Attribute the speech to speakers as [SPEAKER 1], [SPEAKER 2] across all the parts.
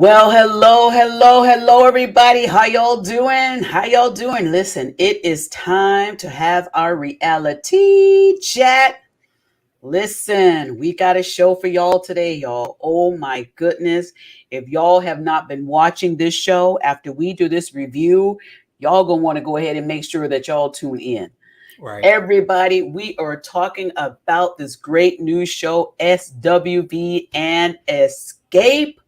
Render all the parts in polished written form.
[SPEAKER 1] Well, hello, everybody. How y'all doing? How y'all doing? Listen, it is time to have our reality chat. Listen, we got a show for y'all today, y'all. Oh my goodness. If y'all have not been watching this show after we do this review, y'all gonna want to go ahead and make sure that y'all tune in.
[SPEAKER 2] Right.
[SPEAKER 1] Everybody, we are talking about this great new show, SWV and Escape.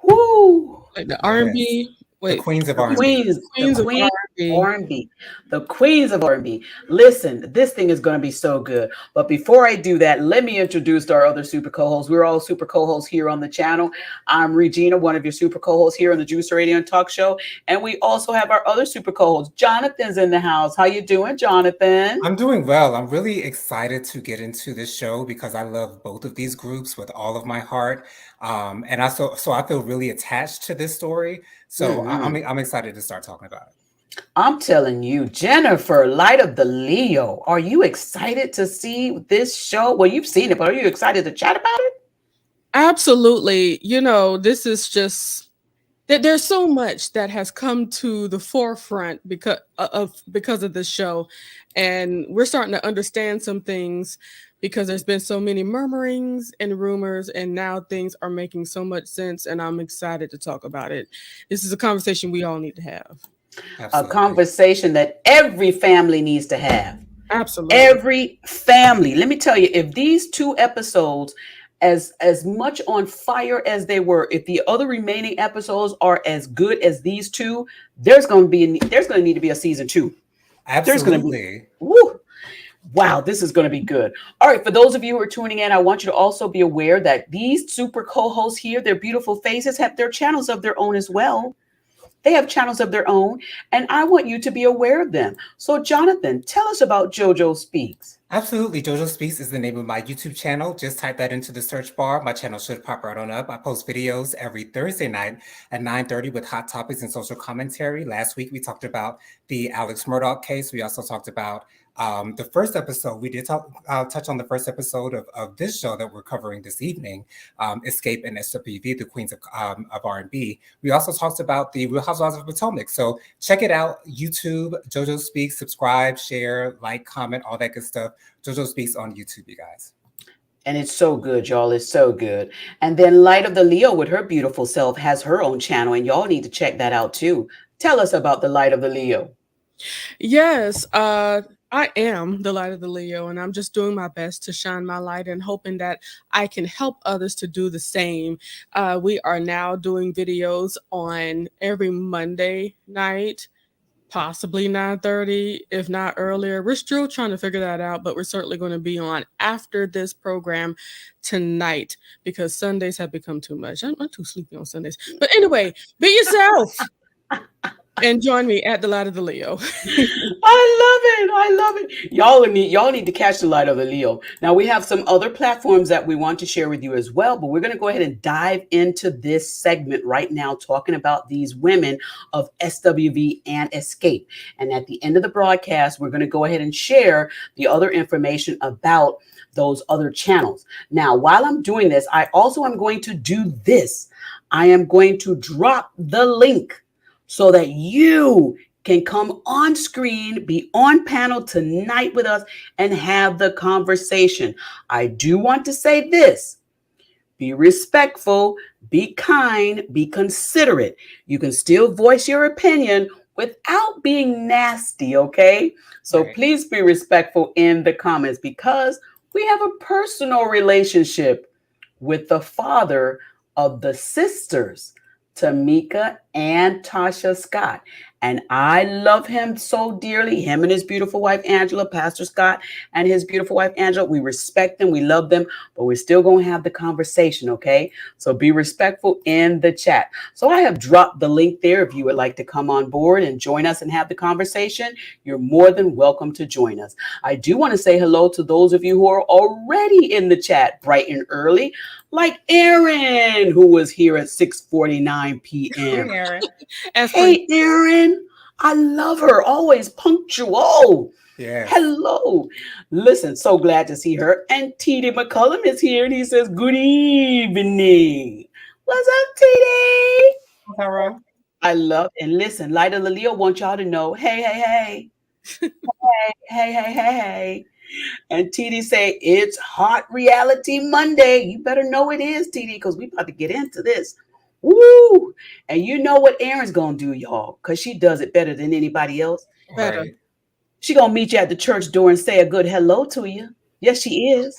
[SPEAKER 1] Woo!
[SPEAKER 3] Like the
[SPEAKER 2] Yes.
[SPEAKER 3] R&B.
[SPEAKER 2] The
[SPEAKER 3] Wait,
[SPEAKER 2] Queens of
[SPEAKER 1] The
[SPEAKER 2] R&B.
[SPEAKER 1] the
[SPEAKER 3] Queens of
[SPEAKER 1] queen of
[SPEAKER 3] R&B.
[SPEAKER 1] R&B, the queens of R&B. Listen, this thing is going to be so good. But before I do that, let me introduce our other super co-hosts. We're all super co-hosts here on the channel. I'm Regina, one of your super co-hosts here on the Juice Radio and Talk Show, and we also have our other super co-host, Jonathan's in the house. How you doing, Jonathan?
[SPEAKER 2] I'm doing well. I'm really excited to get into this show because I love both of these groups with all of my heart. And so I feel really attached to this story. So
[SPEAKER 1] Mhm.
[SPEAKER 2] I'm excited to start talking about it.
[SPEAKER 1] I'm telling you, Jennifer, Light of the Leo, are you excited to see this show? Well, you've seen it, but are you excited to chat about it?
[SPEAKER 3] Absolutely. This is just that there's so much that has come to the forefront because of this show, and we're starting to understand some things because there's been so many murmurings and rumors, and now things are making so much sense, and I'm excited to talk about it. This is a conversation we all need to have.
[SPEAKER 1] A
[SPEAKER 2] Absolutely.
[SPEAKER 1] conversation that every family needs to have.
[SPEAKER 3] Absolutely.
[SPEAKER 1] Every family. Let me tell you, if these two episodes, as much on fire as they were, if the other remaining episodes are as good as these two, there's going to need to be a season two. There's going to be.
[SPEAKER 2] Absolutely.
[SPEAKER 1] Woo, wow, this is going to be good. All right, for those of you who are tuning in, I want you to also be aware that these super co-hosts here, their beautiful faces, have their channels of their own as well. They have channels of their own, and I want you to be aware of them. So, Jonathan, tell us about JoJo Speaks.
[SPEAKER 2] Absolutely. JoJo Speaks is the name of my YouTube channel. Just type that into the search bar. My channel should pop right on up. I post videos every Thursday night at 9:30 with hot topics and social commentary. Last week, we talked about the Alex Murdaugh case. We also talked about the first episode. We did touch on the first episode of this show that we're covering this evening, Escape and SWV, the Queens of R&B. We also talked about the Real Housewives of Potomac. So check it out. YouTube, JoJo Speaks, subscribe, share, like, comment, all that good stuff. JoJo Speaks on YouTube, you guys.
[SPEAKER 1] And it's so good, y'all. It's so good. And then Light of the Leo with her beautiful self has her own channel, and y'all need to check that out too. Tell us about the Light of the Leo.
[SPEAKER 3] Yes, I am the light of the Leo, and I'm just doing my best to shine my light and hoping that I can help others to do the same. We are now doing videos on every Monday night, possibly 9:30, if not earlier. We're still trying to figure that out, but we're certainly going to be on after this program tonight because Sundays have become too much. I'm too sleepy on Sundays. But anyway, be yourself and join me at the light of the Leo.
[SPEAKER 1] I love it. I love it. Y'all need to catch the Light of the Leo. Now we have some other platforms that we want to share with you as well, but we're going to go ahead and dive into this segment right now, talking about these women of SWV and Escape. And at the end of the broadcast, we're going to go ahead and share the other information about those other channels. Now, while I'm doing this, I also am going to do this. I am going to drop the link so that you can come on screen, be on panel tonight with us, and have the conversation. I do want to say this: be respectful, be kind, be considerate. You can still voice your opinion without being nasty, okay? So
[SPEAKER 2] Right.
[SPEAKER 1] please be respectful in the comments because we have a personal relationship with the father of the sisters, Tamika and Tasha Scott. And I love him so dearly, him and his beautiful wife, Angela, Pastor Scott and his beautiful wife, Angela. We respect them, we love them, but we're still going to have the conversation, okay? So be respectful in the chat. So I have dropped the link there. If you would like to come on board and join us and have the conversation, you're more than welcome to join us. I do want to say hello to those of you who are already in the chat bright and early, like Erin, who was here at 6:49 p.m.
[SPEAKER 2] Hey, Aaron.
[SPEAKER 3] As per
[SPEAKER 1] Hey, Erin, I love her, always punctual.
[SPEAKER 2] Yes.
[SPEAKER 1] Hello. Listen, so glad to see her. And TD McCullum is here and he says, good evening. What's up, TD?
[SPEAKER 2] Tara.
[SPEAKER 1] I love and listen. Light of the Leo wants y'all to know. Hey, hey, hey, hey, hey, hey, hey. And TD say it's Hot Reality Monday. You better know it is, TD, because we about to get into this. Woo! And you know what Erin's gonna do, y'all, because she does it better than anybody else.
[SPEAKER 3] Better.
[SPEAKER 2] Right.
[SPEAKER 1] She gonna meet you at the church door and say a good hello to you. Yes, she is.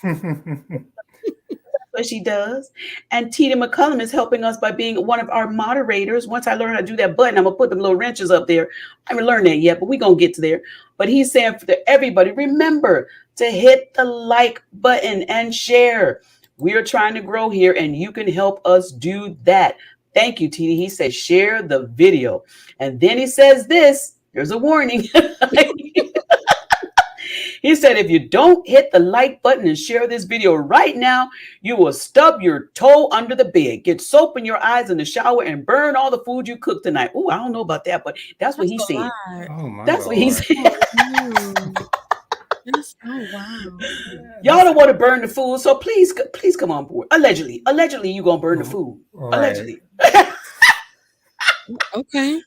[SPEAKER 1] What she does. And Tina McCullum is helping us by being one of our moderators. Once I learn how to do that button, I'm gonna put them little wrenches up there. I haven't learned that yet, but we're gonna get to there. But he's saying for everybody, remember to hit the like button and share. We are trying to grow here, and you can help us do that. Thank you, Tina. He says share the video. And then he says this. There's a warning. He said, if you don't hit the like button and share this video right now, you will stub your toe under the bed, get soap in your eyes in the shower, and burn all the food you cooked tonight. Oh, I don't know about that, but that's what he said.
[SPEAKER 2] Oh my
[SPEAKER 1] That's what he
[SPEAKER 2] Lord.
[SPEAKER 1] said.
[SPEAKER 3] Oh wow.
[SPEAKER 1] Y'all don't want to burn the food, so please come on board. Allegedly, you gonna burn the food.
[SPEAKER 2] Right.
[SPEAKER 1] Allegedly.
[SPEAKER 3] Okay.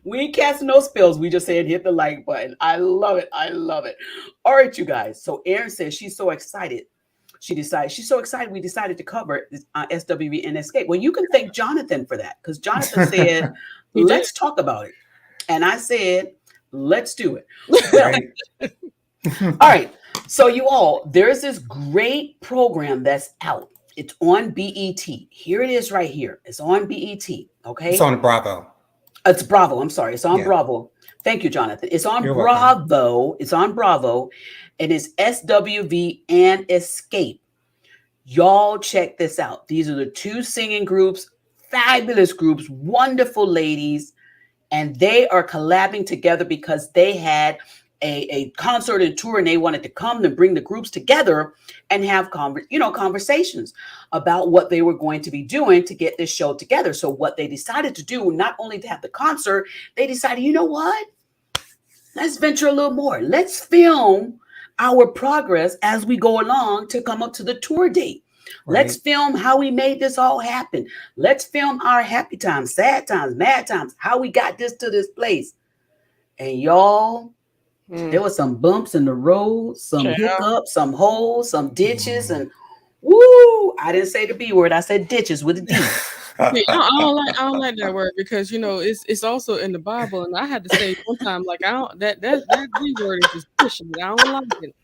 [SPEAKER 1] We ain't casting no spells. We just said hit the like button. I love it. I love it. All right, you guys. So Erin says she's so excited. She's so excited. We decided to cover SWV and Xscape. Well, you can thank Jonathan for that because Jonathan said, let's talk about it. And I said, let's do it. Well,
[SPEAKER 2] Right.
[SPEAKER 1] all right. So you all, there's this great program that's out. It's on BET. Here it is right here. It's on BET. Okay.
[SPEAKER 2] It's on Bravo.
[SPEAKER 1] It's Bravo. I'm sorry. It's on
[SPEAKER 2] Yeah.
[SPEAKER 1] Bravo. Thank you, Jonathan. It's on
[SPEAKER 2] You're
[SPEAKER 1] Bravo.
[SPEAKER 2] welcome.
[SPEAKER 1] It's on Bravo. And it's SWV and Xscape. Y'all check this out. These are the two singing groups, fabulous groups, wonderful ladies. And they are collabing together because they had a concert and tour and they wanted to come and bring the groups together and have conversations about what they were going to be doing to get this show together. So what they decided to do, not only to have the concert, they decided, you know what? Let's venture a little more. Let's film our progress as we go along to come up to the tour date.
[SPEAKER 2] Right.
[SPEAKER 1] Let's film how we made this all happen. Let's film our happy times, sad times, mad times, how we got this to this place. And y'all, there was some bumps in the road, some hiccups, some holes, some ditches, and woo! I didn't say the B word. I said ditches with a D.
[SPEAKER 3] Yeah, I don't like that word because it's also in the Bible, and I had to say one time like I don't that D word is just pushing it. I don't like it.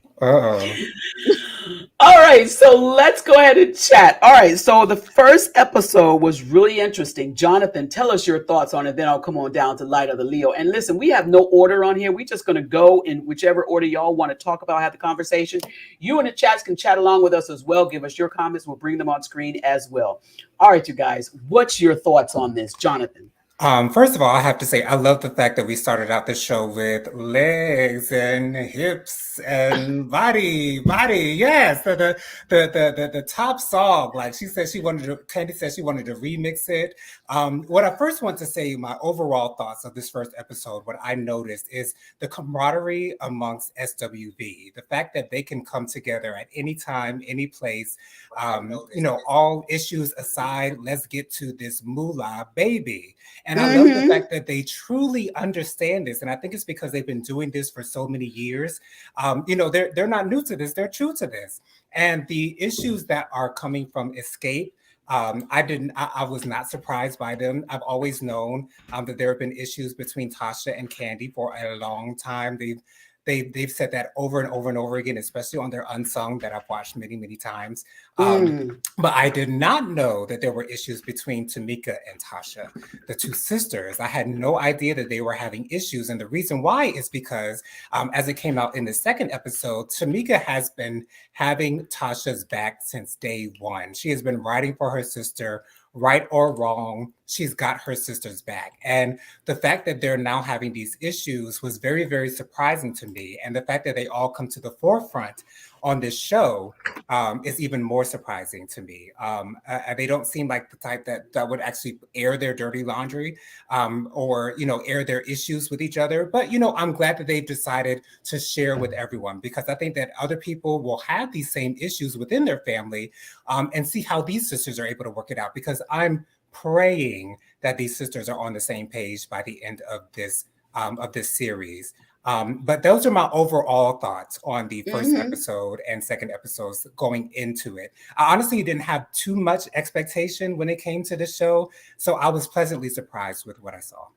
[SPEAKER 1] All right, so let's go ahead and chat. All right, so the first episode was really interesting. Jonathan, tell us your thoughts on it. Then I'll come on down to Light of the Leo. And listen, we have no order on here. We're just going to go in whichever order y'all want to talk about, have the conversation. You in the chats can chat along with us as well. Give us your comments. We'll bring them on screen as well. All right, you guys, what's your thoughts on this, Jonathan?
[SPEAKER 2] First of all, I have to say, I love the fact that we started out the show with legs and hips and body. Yes, the top song. Like Candy said she wanted to remix it. What I first want to say, my overall thoughts of this first episode, what I noticed is the camaraderie amongst SWV. The fact that they can come together at any time, any place. All issues aside, let's get to this moolah baby. And I love the fact that they truly understand this. And I think it's because they've been doing this for so many years. They're not new to this. They're true to this. And the issues that are coming from Xscape, I was not surprised by them. I've always known that there have been issues between Tasha and Candy for a long time. They've said that over and over and over again, especially on their Unsung that I've watched many, many times. But I did not know that there were issues between Tamika and Tasha, the two sisters. I had no idea that they were having issues. And the reason why is because as it came out in the second episode, Tamika has been having Tasha's back since day one. She has been writing for her sister, right or wrong, she's got her sister's back. And the fact that they're now having these issues was very, very surprising to me. And the fact that they all come to the forefront on this show is even more surprising to me. They don't seem like the type that would actually air their dirty laundry or air their issues with each other. But, I'm glad that they've decided to share with everyone, because I think that other people will have these same issues within their family and see how these sisters are able to work it out. Because I'm praying that these sisters are on the same page by the end of this series. But those are my overall thoughts on the first
[SPEAKER 1] Mm-hmm.
[SPEAKER 2] episode and second episodes going into it. I honestly didn't have too much expectation when it came to the show, so I was pleasantly surprised with what I saw.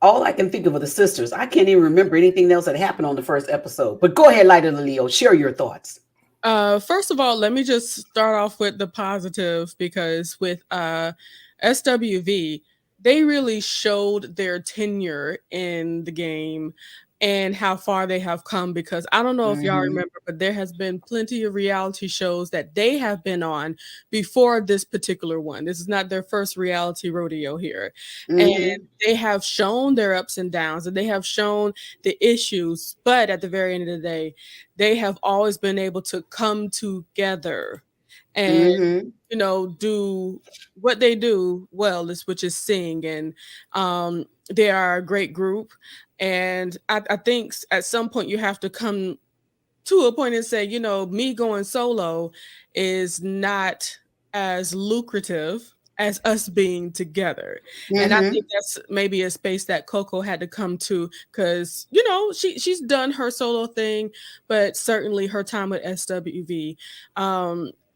[SPEAKER 1] All I can think of are the sisters. I can't even remember anything else that happened on the first episode. But go ahead, Light of the Leo. Share your thoughts.
[SPEAKER 3] First of all, let me just start off with the positive, because with SWV, they really showed their tenure in the game and how far they have come. Because I don't know if y'all
[SPEAKER 1] Mm-hmm.
[SPEAKER 3] remember, but there has been plenty of reality shows that they have been on before this particular one. This is not their first reality rodeo here. And
[SPEAKER 1] Mm-hmm.
[SPEAKER 3] they have shown their ups and downs, and they have shown the issues. But at the very end of the day, they have always been able to come together and,
[SPEAKER 1] Mm-hmm.
[SPEAKER 3] do what they do well, which is sing. And they are a great group. And I think at some point you have to come to a point and say, me going solo is not as lucrative as us being together. And I
[SPEAKER 1] Mm-hmm.
[SPEAKER 3] think that's maybe a space that Coco had to come to, because she's done her solo thing, but certainly her time with SWV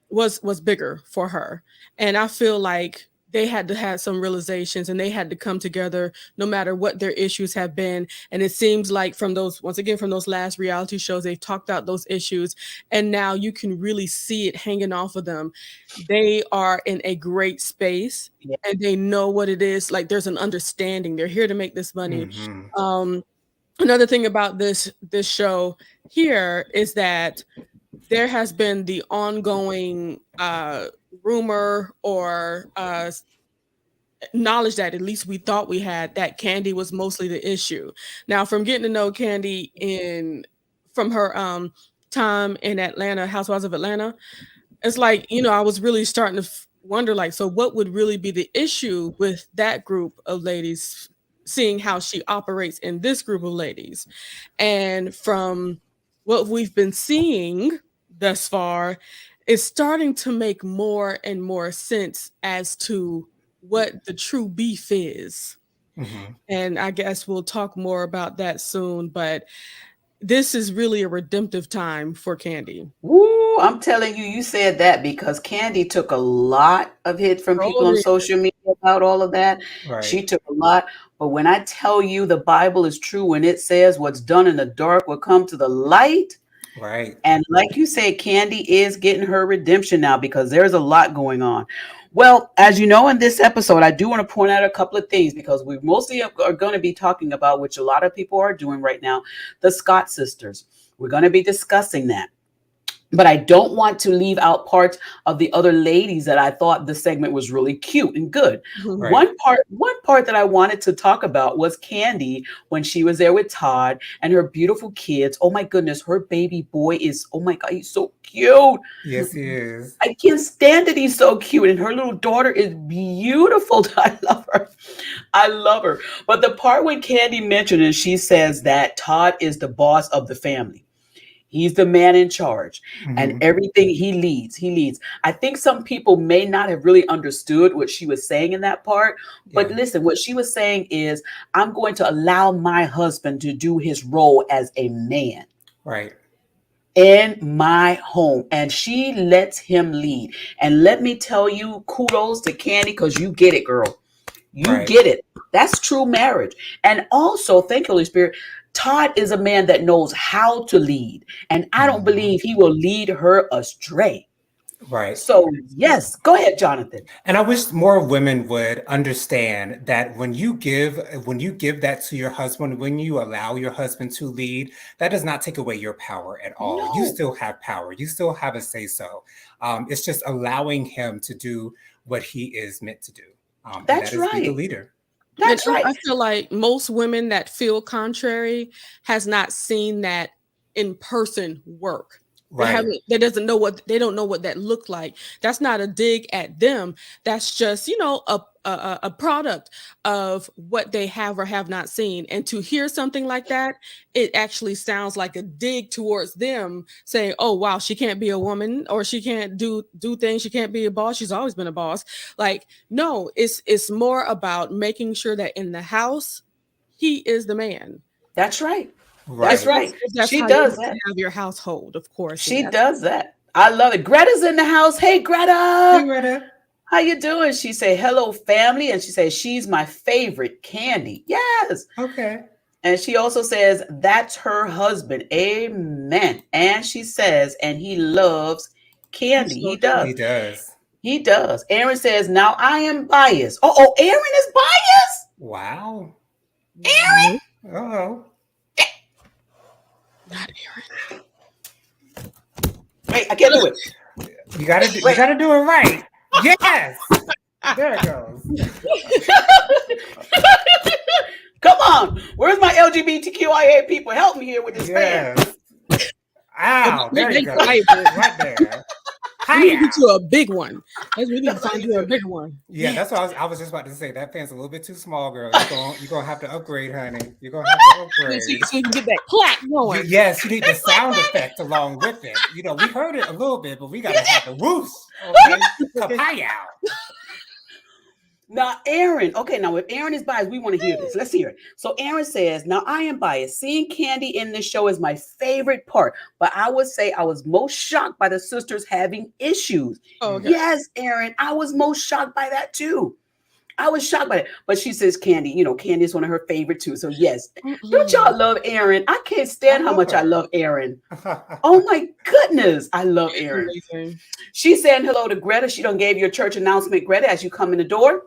[SPEAKER 3] was bigger for her. And I feel like they had to have some realizations, and they had to come together no matter what their issues have been. And it seems like from those last reality shows, they've talked out those issues, and now you can really see it hanging off of them. They are in a great space,
[SPEAKER 1] Yeah.
[SPEAKER 3] and they know what it is. Like, there's an understanding. They're here to make this money.
[SPEAKER 2] Mm-hmm.
[SPEAKER 3] Another thing about this show here is that there has been the ongoing rumor or knowledge that at least we thought we had, that Candy was mostly the issue. Now, from getting to know Candy from her time in Atlanta, Housewives of Atlanta, it's like, I was really starting to wonder, like, so what would really be the issue with that group of ladies, seeing how she operates in this group of ladies. And from what we've been seeing thus far, it's starting to make more and more sense as to what the true beef is.
[SPEAKER 2] Mm-hmm.
[SPEAKER 3] And I guess we'll talk more about that soon, but this is really a redemptive time for Candy.
[SPEAKER 1] Woo, I'm telling you, you said that because Candy took a lot of hit from people
[SPEAKER 3] Oh,
[SPEAKER 1] on
[SPEAKER 3] yeah.
[SPEAKER 1] social media about all of that.
[SPEAKER 2] Right.
[SPEAKER 1] She took a lot. But when I tell you the Bible is true, when it says what's done in the dark will come to the light.
[SPEAKER 2] Right.
[SPEAKER 1] And like you say, Candy is getting her redemption now because there's a lot going on. Well, as you know, in this episode, I do want to point out a couple of things because we mostly are going to be talking about, which a lot of people are doing right now, the Scott sisters. We're going to be discussing that. But I don't want to leave out parts of the other ladies that I thought the segment was really cute and good.
[SPEAKER 2] Right.
[SPEAKER 1] One part that I wanted to talk about was Candy when she was there with Todd and her beautiful kids. Oh my goodness, her baby boy is, oh my God, he's so cute.
[SPEAKER 2] Yes, he is.
[SPEAKER 1] I can't stand it. He's so cute. And her little daughter is beautiful. I love her. I love her. But the part when Candy mentioned and she says that Todd is the boss of the family. He's the man in charge, and
[SPEAKER 2] Mm-hmm.
[SPEAKER 1] everything he leads. I think some people may not have really understood what she was saying in that part. But
[SPEAKER 2] Yeah.
[SPEAKER 1] listen, what she was saying is, I'm going to allow my husband to do his role as a man
[SPEAKER 2] Right.
[SPEAKER 1] in my home, and she lets him lead. And let me tell you, kudos to Candy, because you get it, girl. You
[SPEAKER 2] Right.
[SPEAKER 1] get it. That's true marriage. And also, thank you, Holy Spirit. Todd is a man that knows how to lead, and I don't
[SPEAKER 2] Mm-hmm.
[SPEAKER 1] believe he will lead her astray.
[SPEAKER 2] Right.
[SPEAKER 1] So, yes, go ahead, Jonathan.
[SPEAKER 2] And I wish more women would understand that when you give that to your husband, when you allow your husband to lead, that does not take away your power at all. You
[SPEAKER 1] No,
[SPEAKER 2] still have power. You still have a say so. It's just allowing him to do what he is meant to do, and that
[SPEAKER 1] that's
[SPEAKER 2] is be the
[SPEAKER 1] right.
[SPEAKER 2] leader.
[SPEAKER 3] And
[SPEAKER 1] That's right.
[SPEAKER 3] I feel like most women that feel contrary has not seen that in person work.
[SPEAKER 2] Right.
[SPEAKER 3] They don't know what that looked like. That's not a dig at them. That's just, a product of what they have or have not seen. And to hear something like that, it actually sounds like a dig towards them, saying, "Oh wow, she can't be a woman, or she can't do things. She can't be a boss. She's always been a boss." Like, no, it's more about making sure that in the house, he is the man.
[SPEAKER 1] That's right.
[SPEAKER 2] Right.
[SPEAKER 1] That's right.
[SPEAKER 3] If that's
[SPEAKER 1] She
[SPEAKER 3] how you
[SPEAKER 1] does
[SPEAKER 3] want
[SPEAKER 1] that.
[SPEAKER 3] to have your household, of course. And
[SPEAKER 1] She
[SPEAKER 3] that's
[SPEAKER 1] does that. I love it. Greta's in the house. Hey,
[SPEAKER 2] Hey,
[SPEAKER 1] Greta.
[SPEAKER 2] Greta.
[SPEAKER 1] How you doing? She say, hello, family. And she says, she's my favorite candy. Yes.
[SPEAKER 2] Okay.
[SPEAKER 1] And she also says, that's her husband. Amen. And she says, and he loves
[SPEAKER 3] that's
[SPEAKER 1] candy.
[SPEAKER 3] so
[SPEAKER 1] He
[SPEAKER 3] true.
[SPEAKER 1] does.
[SPEAKER 2] He does.
[SPEAKER 1] He does. Aaron says, now I am biased. Oh, Aaron is biased?
[SPEAKER 2] Wow.
[SPEAKER 3] Nope,
[SPEAKER 2] Oh.
[SPEAKER 3] not Aaron.
[SPEAKER 1] Wait, I can't do it.
[SPEAKER 2] You gotta do it right. Yes. There it goes.
[SPEAKER 1] Come on. Where's my LGBTQIA people? Help me here with this fan.
[SPEAKER 2] Yes. Ow. There you go.
[SPEAKER 3] Right.
[SPEAKER 2] Right there.
[SPEAKER 3] We need to
[SPEAKER 2] Hiya.
[SPEAKER 3] get you a big one. We need to find you a bigger one.
[SPEAKER 2] Yeah, that's what I was just about to say. That fan's a little bit too small, girl. You're gonna have to upgrade, honey. You're gonna have to upgrade.
[SPEAKER 3] So you can get that clap going.
[SPEAKER 2] Yes, you need the sound effect along with it. We heard it a little bit, but we gotta have the whoosh. Okay, Hiya.
[SPEAKER 1] Now, Aaron, okay, now if Aaron is biased, we want to hear this. Let's hear it. So Aaron says, now I am biased. Seeing Candy in this show is my favorite part, but I would say I was most shocked by the sisters having issues.
[SPEAKER 3] Oh, okay.
[SPEAKER 1] Yes, Aaron, I was most shocked by that too. I was shocked by it. But she says Candy, Candy is one of her favorite too. So yes, don't y'all love Aaron? I can't stand how much I love Aaron. Oh my goodness, I love Aaron.
[SPEAKER 3] Amazing.
[SPEAKER 1] She's saying hello to Greta. She done gave your church announcement, Greta, as you come in the door.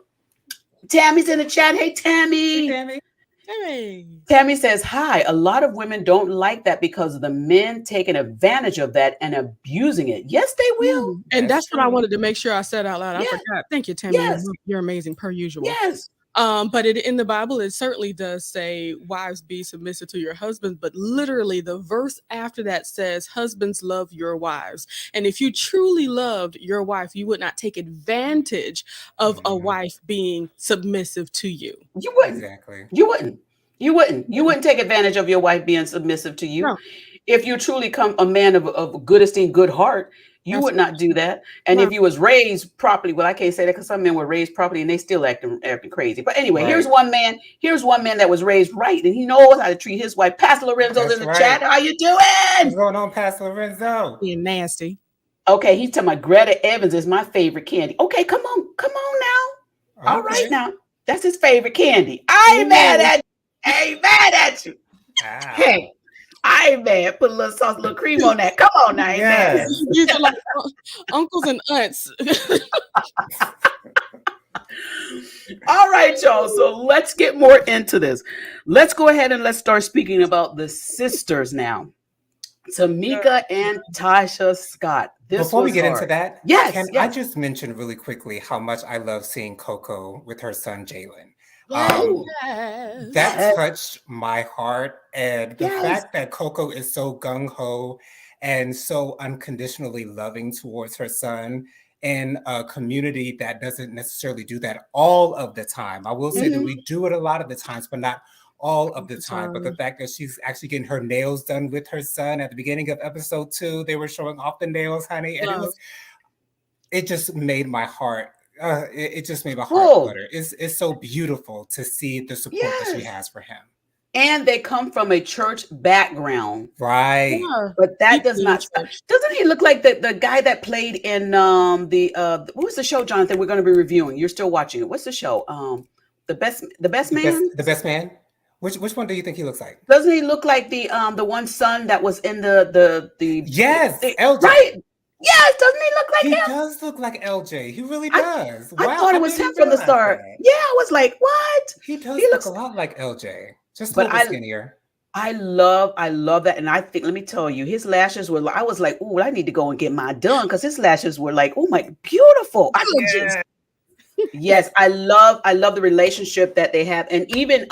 [SPEAKER 1] Tammy's in the chat. Hey, Tammy.
[SPEAKER 2] Tammy.
[SPEAKER 3] Hey.
[SPEAKER 1] Tammy says, hi. A lot of women don't like that because of the men taking advantage of that and abusing it. Yes, they will.
[SPEAKER 3] And that's what I
[SPEAKER 2] true.
[SPEAKER 3] wanted to make sure I said out loud. I
[SPEAKER 1] Yes.
[SPEAKER 3] forgot. Thank you, Tammy.
[SPEAKER 1] Yes.
[SPEAKER 3] You're amazing per usual.
[SPEAKER 1] Yes.
[SPEAKER 3] But in the Bible, it certainly does say, wives, be submissive to your husbands. But literally, the verse after that says, husbands, love your wives. And if you truly loved your wife, you would not take advantage of a wife being submissive to you.
[SPEAKER 1] You wouldn't.
[SPEAKER 2] Exactly.
[SPEAKER 1] You wouldn't. You wouldn't. You wouldn't take advantage of your wife being submissive to you.
[SPEAKER 3] No.
[SPEAKER 1] If you truly come a man of good esteem, good heart, you would not do that. And
[SPEAKER 3] No.
[SPEAKER 1] if you was raised properly, well, I can't say that because some men were raised properly and they still acting crazy. But anyway,
[SPEAKER 2] Right.
[SPEAKER 1] here's one man that was raised right and he knows how to treat his wife. Pastor Lorenzo's
[SPEAKER 2] That's
[SPEAKER 1] in the
[SPEAKER 2] right.
[SPEAKER 1] chat. How you
[SPEAKER 2] What's
[SPEAKER 1] doing?
[SPEAKER 2] going on, Pastor Lorenzo?
[SPEAKER 3] Being nasty.
[SPEAKER 1] Okay, he's talking about Greta Evans is my favorite candy. Okay, come on now. All right now. That's his favorite candy. I ain't mad at you. I ain't mad at you.
[SPEAKER 2] Ah.
[SPEAKER 1] Hey, I ain't mad. Put a little sauce, a little cream on that. Come on now. I ain't mad.
[SPEAKER 2] Yes.
[SPEAKER 3] These are like uncles and aunts.
[SPEAKER 1] All right, y'all. So let's get more into this. Let's go ahead and let's start speaking about the sisters now. Tamika and Tasha Scott.
[SPEAKER 2] Before we
[SPEAKER 1] was
[SPEAKER 2] get
[SPEAKER 1] hard.
[SPEAKER 2] into that,
[SPEAKER 1] Yes,
[SPEAKER 2] can
[SPEAKER 1] yes.
[SPEAKER 2] I just mention really quickly how much I love seeing Coco with her son Jalen?
[SPEAKER 3] Yes.
[SPEAKER 2] That
[SPEAKER 1] Yes.
[SPEAKER 2] touched my heart, and the
[SPEAKER 1] Yes.
[SPEAKER 2] fact that Coco is so gung-ho and so unconditionally loving towards her son in a community that doesn't necessarily do that all of the time. I will say that we do it a lot of the times, but not all of the time. But the fact that she's actually getting her nails done with her son at the beginning of episode 2, they were showing off the nails, honey, and it just made my heart. It just made my heart flutter. It's so beautiful to see the support that she has for him.
[SPEAKER 1] And they come from a church background.
[SPEAKER 2] Right.
[SPEAKER 3] Yeah.
[SPEAKER 1] But that does not stop. Doesn't he look like the guy that played in what was the show, Jonathan? We're going to be reviewing. You're still watching it. What's the show? The best man?
[SPEAKER 2] The best man? Which one do you think he looks like?
[SPEAKER 1] Doesn't he look like the one son that was in the
[SPEAKER 2] Yes,
[SPEAKER 1] the,
[SPEAKER 2] LJ.
[SPEAKER 1] right? Yes, doesn't he look like
[SPEAKER 2] He
[SPEAKER 1] him?
[SPEAKER 2] does look like LJ. He really does.
[SPEAKER 1] I thought it was him from the start.
[SPEAKER 2] That.
[SPEAKER 1] Yeah, I was like, what?
[SPEAKER 2] He does
[SPEAKER 1] He
[SPEAKER 2] look
[SPEAKER 1] looks
[SPEAKER 2] a lot like LJ. Just a
[SPEAKER 1] But
[SPEAKER 2] little bit skinnier.
[SPEAKER 1] I love that. And I think, let me tell you, his lashes were, I was like, oh, I need to go and get mine done because his lashes were like, oh my, beautiful. Yes, I love the relationship that they have. And even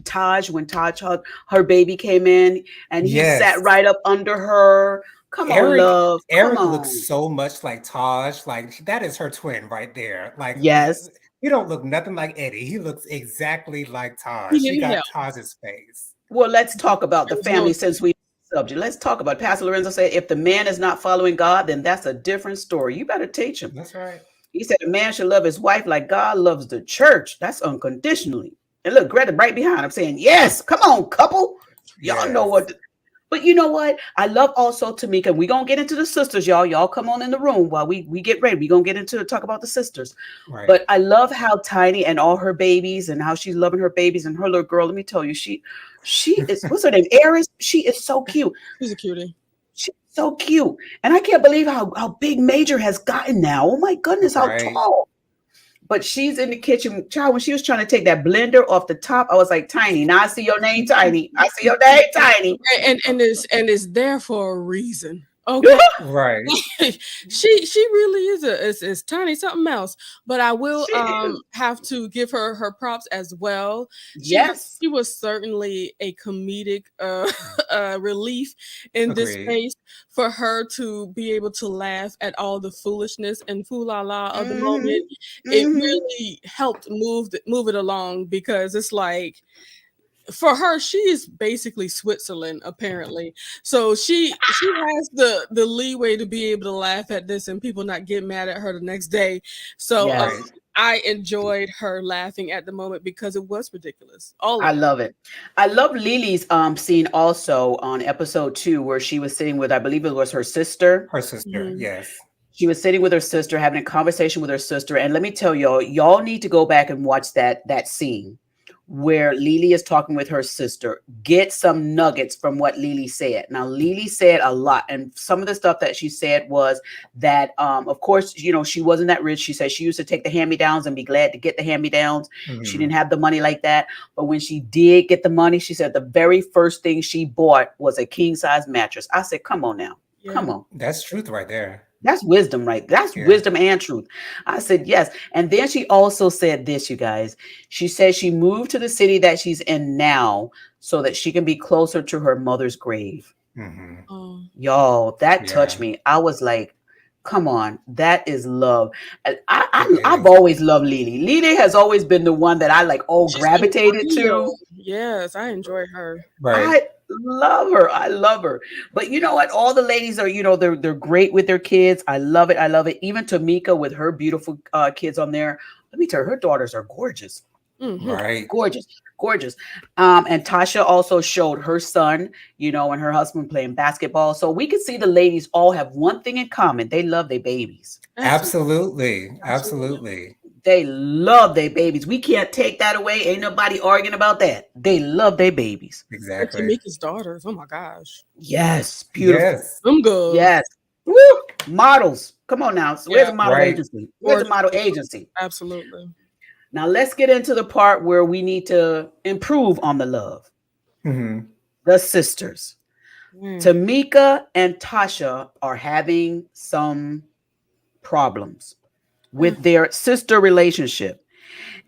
[SPEAKER 1] Taj, when Taj, her baby came in and he sat right up under her. Come on, love. Come
[SPEAKER 2] Eric
[SPEAKER 1] on.
[SPEAKER 2] looks so much like Taj. Like that is her twin right there. Like
[SPEAKER 1] Yes.
[SPEAKER 2] he don't look nothing like Eddie. He looks exactly like Taj.
[SPEAKER 3] He
[SPEAKER 2] She
[SPEAKER 3] need
[SPEAKER 2] got
[SPEAKER 3] help.
[SPEAKER 2] Taj's face.
[SPEAKER 1] Well, let's talk about the
[SPEAKER 3] There's no
[SPEAKER 1] family since we subject. Let's talk about Pastor Lorenzo said if the man is not following God, then that's a different story. You better teach him.
[SPEAKER 2] That's right.
[SPEAKER 1] He said a man should love his wife like God loves the church. That's unconditionally. And look, Greta right behind him saying, yes, come on, couple. Y'all know
[SPEAKER 2] Yes.
[SPEAKER 1] what. But you know what? I love also Tamika. We're going to get into the sisters, y'all. Y'all come on in the room while we get ready. We're going to get into talk about the sisters.
[SPEAKER 2] Right.
[SPEAKER 1] But I love how Tiny and all her babies and how she's loving her babies and her little girl. Let me tell you, she is, what's her name? Eris. She is so cute.
[SPEAKER 3] She's a cutie.
[SPEAKER 1] She's so cute. And I can't believe how big Major has gotten now. Oh my goodness, how
[SPEAKER 2] Right.
[SPEAKER 1] tall. But she's in the kitchen. Child, when she was trying to take that blender off the top, I was like, Tiny. Now I see your name, Tiny. I see your name, Tiny.
[SPEAKER 3] And it's there for a reason. Okay.
[SPEAKER 2] Right.
[SPEAKER 3] she really is Tiny something else. But I will
[SPEAKER 1] She is.
[SPEAKER 3] have to give her props as well.
[SPEAKER 1] Yes.
[SPEAKER 3] She was certainly a comedic relief in this
[SPEAKER 2] Agreed.
[SPEAKER 3] space for her to be able to laugh at all the foolishness and foo-la-la of the
[SPEAKER 1] Mhm.
[SPEAKER 3] moment. It
[SPEAKER 1] Mhm.
[SPEAKER 3] really helped move it along, because it's like, for her, she is basically Switzerland, apparently. So she has the leeway to be able to laugh at this and people not get mad at her the next day. So
[SPEAKER 1] Yes.
[SPEAKER 2] Right.
[SPEAKER 3] I enjoyed her laughing at the moment because it was ridiculous. All
[SPEAKER 1] I
[SPEAKER 3] of it.
[SPEAKER 1] love it. I love Lily's scene also on episode 2 where she was sitting with, I believe it was her sister.
[SPEAKER 2] Her sister.
[SPEAKER 3] Mhm.
[SPEAKER 2] Yes.
[SPEAKER 1] She was sitting with her sister, having a conversation with her sister. And let me tell y'all need to go back and watch that scene where Lily is talking with her sister. Get some nuggets from what Lily said. Now, Lily said a lot. And some of the stuff that she said was that, of course, you know, she wasn't that rich. She said she used to take the hand-me-downs and be glad to get the hand-me-downs. She
[SPEAKER 2] Mhm.
[SPEAKER 1] didn't have the money like that. But when she did get the money, she said the very first thing she bought was a king-size mattress. I said, come on now.
[SPEAKER 3] Yeah.
[SPEAKER 1] Come on.
[SPEAKER 2] That's truth right there.
[SPEAKER 1] That's wisdom, right? That's
[SPEAKER 2] Yeah.
[SPEAKER 1] wisdom and truth. I said, yes. And then she also said this, you guys. She said she moved to the city that she's in now so that she can be closer to her mother's grave.
[SPEAKER 2] Mhm.
[SPEAKER 3] Oh.
[SPEAKER 1] Y'all, that touched
[SPEAKER 2] Yeah.
[SPEAKER 1] me. I was like, come on, that is love. And
[SPEAKER 2] It
[SPEAKER 1] I've
[SPEAKER 2] is.
[SPEAKER 1] always loved Lily. Lily has always been the one that I like,
[SPEAKER 3] She's been
[SPEAKER 1] gravitated
[SPEAKER 3] real.
[SPEAKER 1] to.
[SPEAKER 3] Yes, I enjoy her.
[SPEAKER 2] Right.
[SPEAKER 1] I love her. I love her. But you know what? All the ladies are, you know, they're great with their kids. I love it. I love it. Even Tamika with her beautiful kids on there. Let me tell you, her daughters are gorgeous.
[SPEAKER 3] Mhm.
[SPEAKER 2] Right.
[SPEAKER 1] Gorgeous. Gorgeous. And Tasha also showed her son, you know, and her husband playing basketball. So we can see the ladies all have one thing in common. They love their babies.
[SPEAKER 2] Absolutely. Absolutely.
[SPEAKER 1] They love their babies. We can't take that away. Ain't nobody arguing about that. They love their babies.
[SPEAKER 3] And
[SPEAKER 2] Exactly.
[SPEAKER 3] Tamika's daughters. Oh my gosh.
[SPEAKER 1] Yes. Beautiful.
[SPEAKER 2] Yes.
[SPEAKER 3] I'm good.
[SPEAKER 1] Yes. Woo! Models. Come on now. So where's
[SPEAKER 3] Yeah.
[SPEAKER 1] the model
[SPEAKER 2] Right.
[SPEAKER 1] agency? Where's the model agency?
[SPEAKER 3] Absolutely.
[SPEAKER 1] Now let's get into the part where we need to improve on the love.
[SPEAKER 2] Mhm.
[SPEAKER 1] The sisters.
[SPEAKER 3] Mm.
[SPEAKER 1] Tamika and Tasha are having some problems with their sister relationship.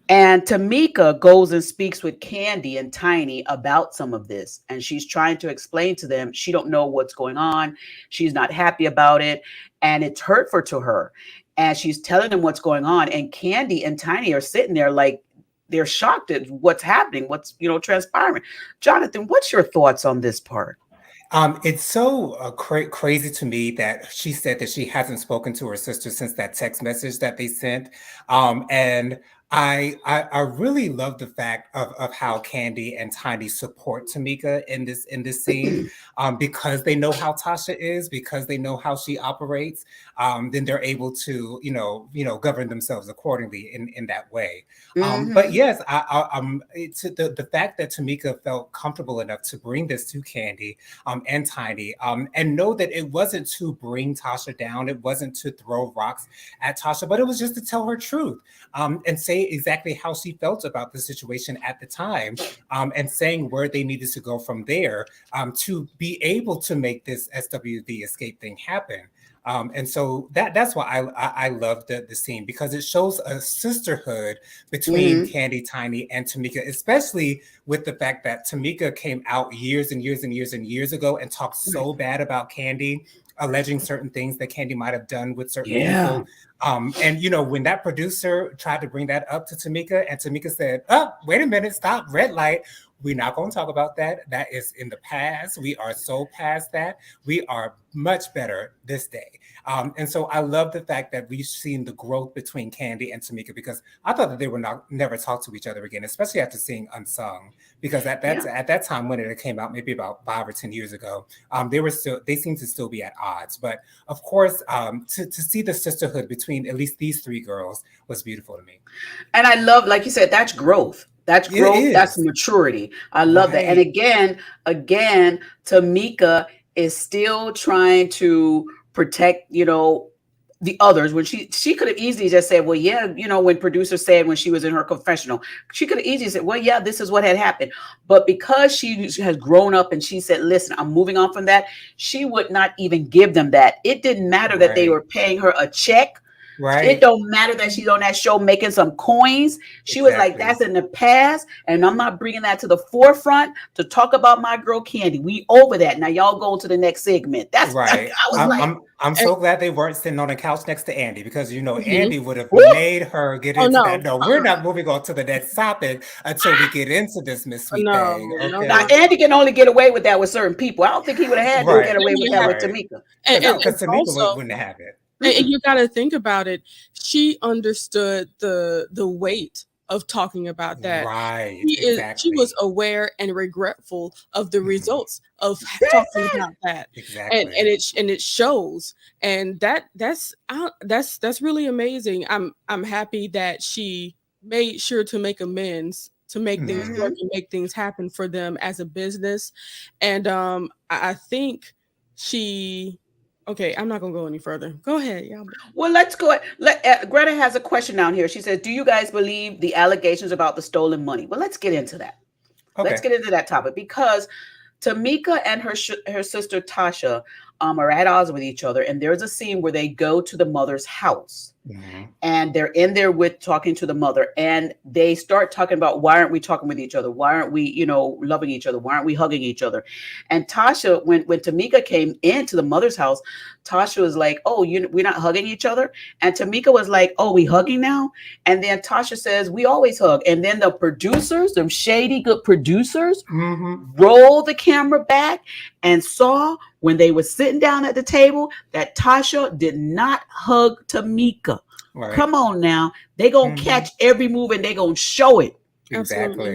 [SPEAKER 1] And Tamika goes and speaks with Candy and Tiny about some of this. And she's trying to explain to them she don't know what's going on. She's not happy about it. And it's hurtful to her. And she's telling them what's going on. And Candy and Tiny are sitting there like they're shocked at what's happening, what's, you know, transpiring. Jonathan, what's your thoughts on this part?
[SPEAKER 2] It's so crazy to me that she said that she hasn't spoken to her sister since that text message that they sent. And I really love the fact of how Candy and Tiny support Tamika in this scene, because they know how Tasha is, because they know how she operates. Then they're able to govern themselves accordingly in that way. But yes, it's the fact that Tamika felt comfortable enough to bring this to Candy and Tiny, and know that it wasn't to bring Tasha down, it wasn't to throw rocks at Tasha, but it was just to tell her truth, and say exactly how she felt about the situation at the time, and saying where they needed to go from there, to be able to make this SWV Xscape thing happen. And so that's why I love the scene, because it shows a sisterhood between Candy, Tiny, and Tamika, especially with the fact that Tamika came out years and years and years and years ago and talked so bad about Candy alleging certain things that Candy might have done with certain
[SPEAKER 1] Yeah.
[SPEAKER 2] people. And you know, when that producer tried to bring that up to Tamika, and Tamika said, "Oh, wait a minute, stop, red light. We're not going to talk about that. That is in the past. We are so past that. We are much better this day." And so I love the fact that we've seen the growth between Candy and Tamika, because I thought that they would not never talk to each other again, especially after seeing Unsung. Because at that time when it came out, maybe about 5 or 10 years ago, they seemed to still be at odds. But of course, to see the sisterhood between at least these three girls was beautiful to me.
[SPEAKER 1] And I love, like you said, that's growth. That's
[SPEAKER 2] It
[SPEAKER 1] growth. That's
[SPEAKER 2] is.
[SPEAKER 1] maturity. I love that. And
[SPEAKER 2] Right.
[SPEAKER 1] again, Tamika is still trying to protect, the others. When she could have easily just said, well, yeah, when producer said when she was in her confessional, she could have easily said, well, yeah, this is what had happened. But because she has grown up and she said, listen, I'm moving on from that, she would not even give them that. It didn't matter that they
[SPEAKER 2] Right.
[SPEAKER 1] were paying her a check. It
[SPEAKER 2] Right.
[SPEAKER 1] don't matter that she's on that show making some coins. She was like,
[SPEAKER 2] Exactly.
[SPEAKER 1] that's in the past, and I'm not bringing that to the forefront to talk about my girl Candy. We over that. Now y'all go to the next segment. That's I
[SPEAKER 2] Right.
[SPEAKER 1] was like,
[SPEAKER 2] I'm
[SPEAKER 3] And,
[SPEAKER 2] so glad they weren't sitting on the couch next to Andy, because you know
[SPEAKER 3] mhm.
[SPEAKER 2] Andy would have
[SPEAKER 1] woo,
[SPEAKER 2] made her get
[SPEAKER 3] Oh
[SPEAKER 2] into
[SPEAKER 3] no,
[SPEAKER 2] that. No, we're not moving on to the next topic until we get into this Miss Sweet
[SPEAKER 3] no,
[SPEAKER 2] thing.
[SPEAKER 3] no,
[SPEAKER 1] now
[SPEAKER 2] Okay.
[SPEAKER 3] no.
[SPEAKER 1] Andy can only get away with that with certain people. I don't think he would have had to
[SPEAKER 2] Right.
[SPEAKER 1] get away with that with
[SPEAKER 2] Right.
[SPEAKER 1] Tamika.
[SPEAKER 3] And
[SPEAKER 2] Because Tamika
[SPEAKER 3] also,
[SPEAKER 2] wouldn't have it.
[SPEAKER 3] and
[SPEAKER 1] Mm-mm.
[SPEAKER 3] you got to think about it. She understood the weight of talking about that.
[SPEAKER 2] Right.
[SPEAKER 3] She was
[SPEAKER 2] Exactly.
[SPEAKER 3] aware and regretful of the
[SPEAKER 2] Mhm.
[SPEAKER 3] results of
[SPEAKER 1] That's
[SPEAKER 3] talking
[SPEAKER 1] it.
[SPEAKER 3] about that, and
[SPEAKER 2] Exactly.
[SPEAKER 3] it shows, and that's really amazing. I'm happy that she made sure to make amends, to make things
[SPEAKER 2] Mhm.
[SPEAKER 3] work
[SPEAKER 1] Hmm.
[SPEAKER 3] and make things happen for them as a business, and I think she. Okay, I'm not gonna go any further. Go ahead, y'all.
[SPEAKER 1] Well, let's go. Greta has a question down here. She says, do you guys believe the allegations about the stolen money? Well, let's get into that. Let's
[SPEAKER 2] Okay.
[SPEAKER 1] get into that topic, because Tamika and her sister Tasha are at odds with each other, and there's a scene where they go to the mother's house,
[SPEAKER 2] Mhm.
[SPEAKER 1] and they're in there with talking to the mother, and they start talking about, why aren't we talking with each other, why aren't we loving each other, why aren't we hugging each other? And Tasha, when Tamika came into the mother's house, Tasha was like, oh, we're not hugging each other. And Tamika was like, oh, we hugging now? And then Tasha says, we always hug. And then the producers, them shady good producers,
[SPEAKER 2] Mhm.
[SPEAKER 1] rolled the camera back and saw, when they were sitting down at the table, that Tasha did not hug Tamika.
[SPEAKER 2] Right.
[SPEAKER 1] Come on now. They gonna
[SPEAKER 2] Mhm.
[SPEAKER 1] catch every move and they gonna show it.
[SPEAKER 3] Absolutely.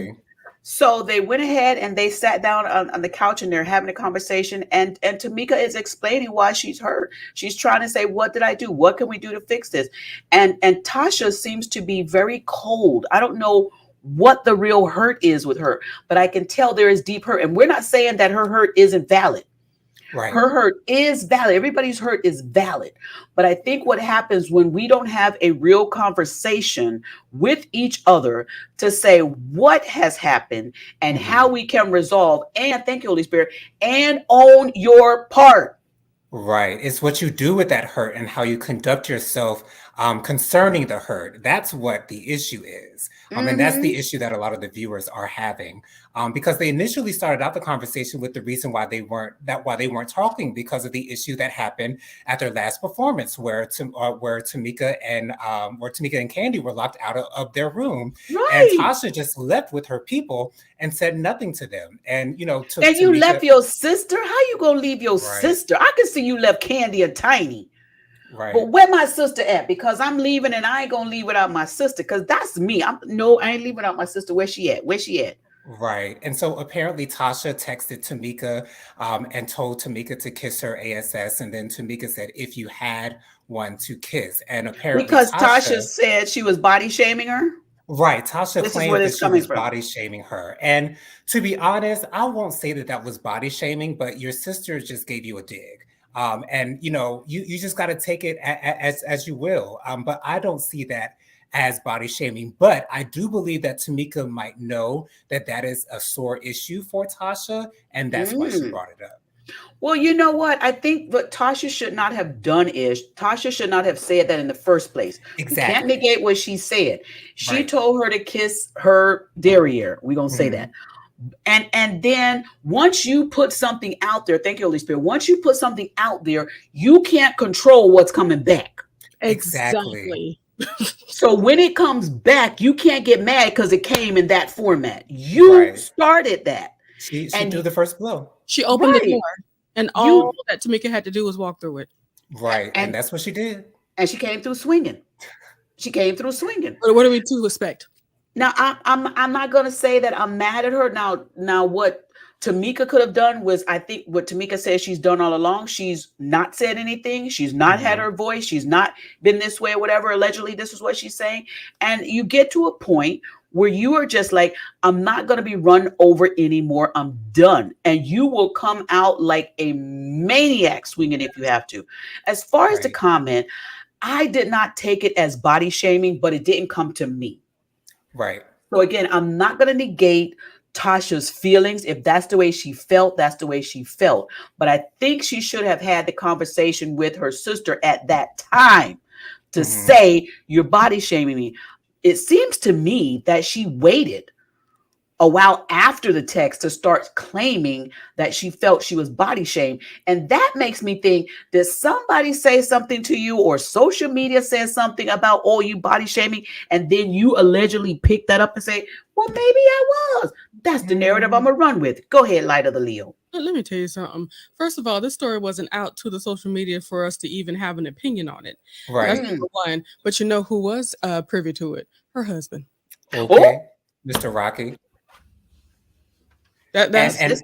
[SPEAKER 2] Exactly.
[SPEAKER 1] So they went ahead and they sat down on the couch, and they're having a conversation. And Tamika is explaining why she's hurt. She's trying to say, what did I do? What can we do to fix this? And Tasha seems to be very cold. I don't know what the real hurt is with her, but I can tell there is deep hurt. And we're not saying that her hurt isn't valid.
[SPEAKER 2] Right.
[SPEAKER 1] Her hurt is valid. Everybody's hurt is valid. But I think what happens when we don't have a real conversation with each other to say what has happened and how
[SPEAKER 2] Mhm.
[SPEAKER 1] we can resolve, and thank you, Holy Spirit, and own your part.
[SPEAKER 2] Right. It's what you do with that hurt and how you conduct yourself concerning the hurt. That's what the issue is. And that's the
[SPEAKER 1] Mm-hmm.
[SPEAKER 2] issue that a lot of the viewers are having, because they initially started out the conversation with the reason why they weren't talking, because of the issue that happened at their last performance, where Tamika and Candy were locked out of their room, and
[SPEAKER 1] Right.
[SPEAKER 2] Tasha just left with her people and said nothing to them. And you know, to
[SPEAKER 1] And you
[SPEAKER 2] Tamika,
[SPEAKER 1] left your sister? How you gonna leave your
[SPEAKER 2] right,
[SPEAKER 1] sister? I can see you left Candy and Tiny.
[SPEAKER 2] right.
[SPEAKER 1] But where my sister at? Because I'm leaving, and I ain't gonna leave without my sister. Because that's me. I ain't leaving without my sister. Where she at? Where she at?
[SPEAKER 2] Right. And so apparently Tasha texted Tamika and told Tamika to kiss her ASS. And then Tamika said, if you had one to kiss. And apparently
[SPEAKER 1] Because Tasha
[SPEAKER 2] Tasha,
[SPEAKER 1] said she was body shaming her.
[SPEAKER 2] right, Tasha
[SPEAKER 1] This is where
[SPEAKER 2] claimed that
[SPEAKER 1] it's
[SPEAKER 2] she
[SPEAKER 1] coming
[SPEAKER 2] was
[SPEAKER 1] from.
[SPEAKER 2] body shaming her. And to be honest, I won't say that that was body shaming, but your sister just gave you a dig. And you know, you just got to take it as you will. But I don't see that as body shaming. But I do believe that Tamika might know that that is a sore issue for Tasha, and that's why she
[SPEAKER 1] Mm.
[SPEAKER 2] brought it up.
[SPEAKER 1] Well, you know what? I think what Tasha should not have done is, Tasha should not have said that in the first place. We can't
[SPEAKER 2] Exactly.
[SPEAKER 1] negate what she said. She
[SPEAKER 2] Right.
[SPEAKER 1] told her to kiss her derriere. We're going to say
[SPEAKER 2] Hmm.
[SPEAKER 1] that. And then once you put something out there, thank you, Holy Spirit. Once you put something out there, you can't control what's coming back.
[SPEAKER 2] Exactly.
[SPEAKER 3] Exactly.
[SPEAKER 1] So when it comes back, you can't get mad because it came in that format. You
[SPEAKER 2] Right.
[SPEAKER 1] started that.
[SPEAKER 2] She threw
[SPEAKER 1] And
[SPEAKER 2] the first blow.
[SPEAKER 3] She opened the door,
[SPEAKER 1] right.
[SPEAKER 3] and all
[SPEAKER 1] You
[SPEAKER 3] that Tamika had to do was walk through it.
[SPEAKER 2] Right. And
[SPEAKER 1] and
[SPEAKER 2] that's what she did.
[SPEAKER 1] and she came through swinging. She came through swinging.
[SPEAKER 3] But what are we to expect?
[SPEAKER 1] Now I'm not gonna say that I'm mad at her. Now what Tamika could have done was, I think what Tamika says she's done all along. She's not said anything. She's not had
[SPEAKER 2] Mhm.
[SPEAKER 1] her voice. She's not been this way or whatever. Allegedly, this is what she's saying. And you get to a point where you are just like, I'm not gonna be run over anymore. I'm done. And you will come out like a maniac swinging if you have to. As far as the
[SPEAKER 2] Right.
[SPEAKER 1] comment, I did not take it as body shaming, but it didn't come to me.
[SPEAKER 2] Right.
[SPEAKER 1] So again, I'm not going to negate Tasha's feelings. If that's the way she felt, that's the way she felt. But I think she should have had the conversation with her sister at that time to
[SPEAKER 2] Mhm.
[SPEAKER 1] say, you're body shaming me. It seems to me that she waited a while after the text to start claiming that she felt she was body shamed. And that makes me think, did somebody say something to you, or social media says something about, oh, you body shaming, and then you allegedly pick that up and say, well, maybe I was. That's the narrative I'm
[SPEAKER 2] Mm,
[SPEAKER 1] gonna run with. Go ahead, Light of the Leo.
[SPEAKER 3] Let me tell you something. First of all, this story wasn't out to the social media for us to even have an opinion on it. That's
[SPEAKER 2] Right.
[SPEAKER 3] number one. But you know who was privy to it? Her husband.
[SPEAKER 1] Oh,
[SPEAKER 2] Okay. Mr. Rocky.
[SPEAKER 3] That
[SPEAKER 2] And
[SPEAKER 3] that's
[SPEAKER 1] this,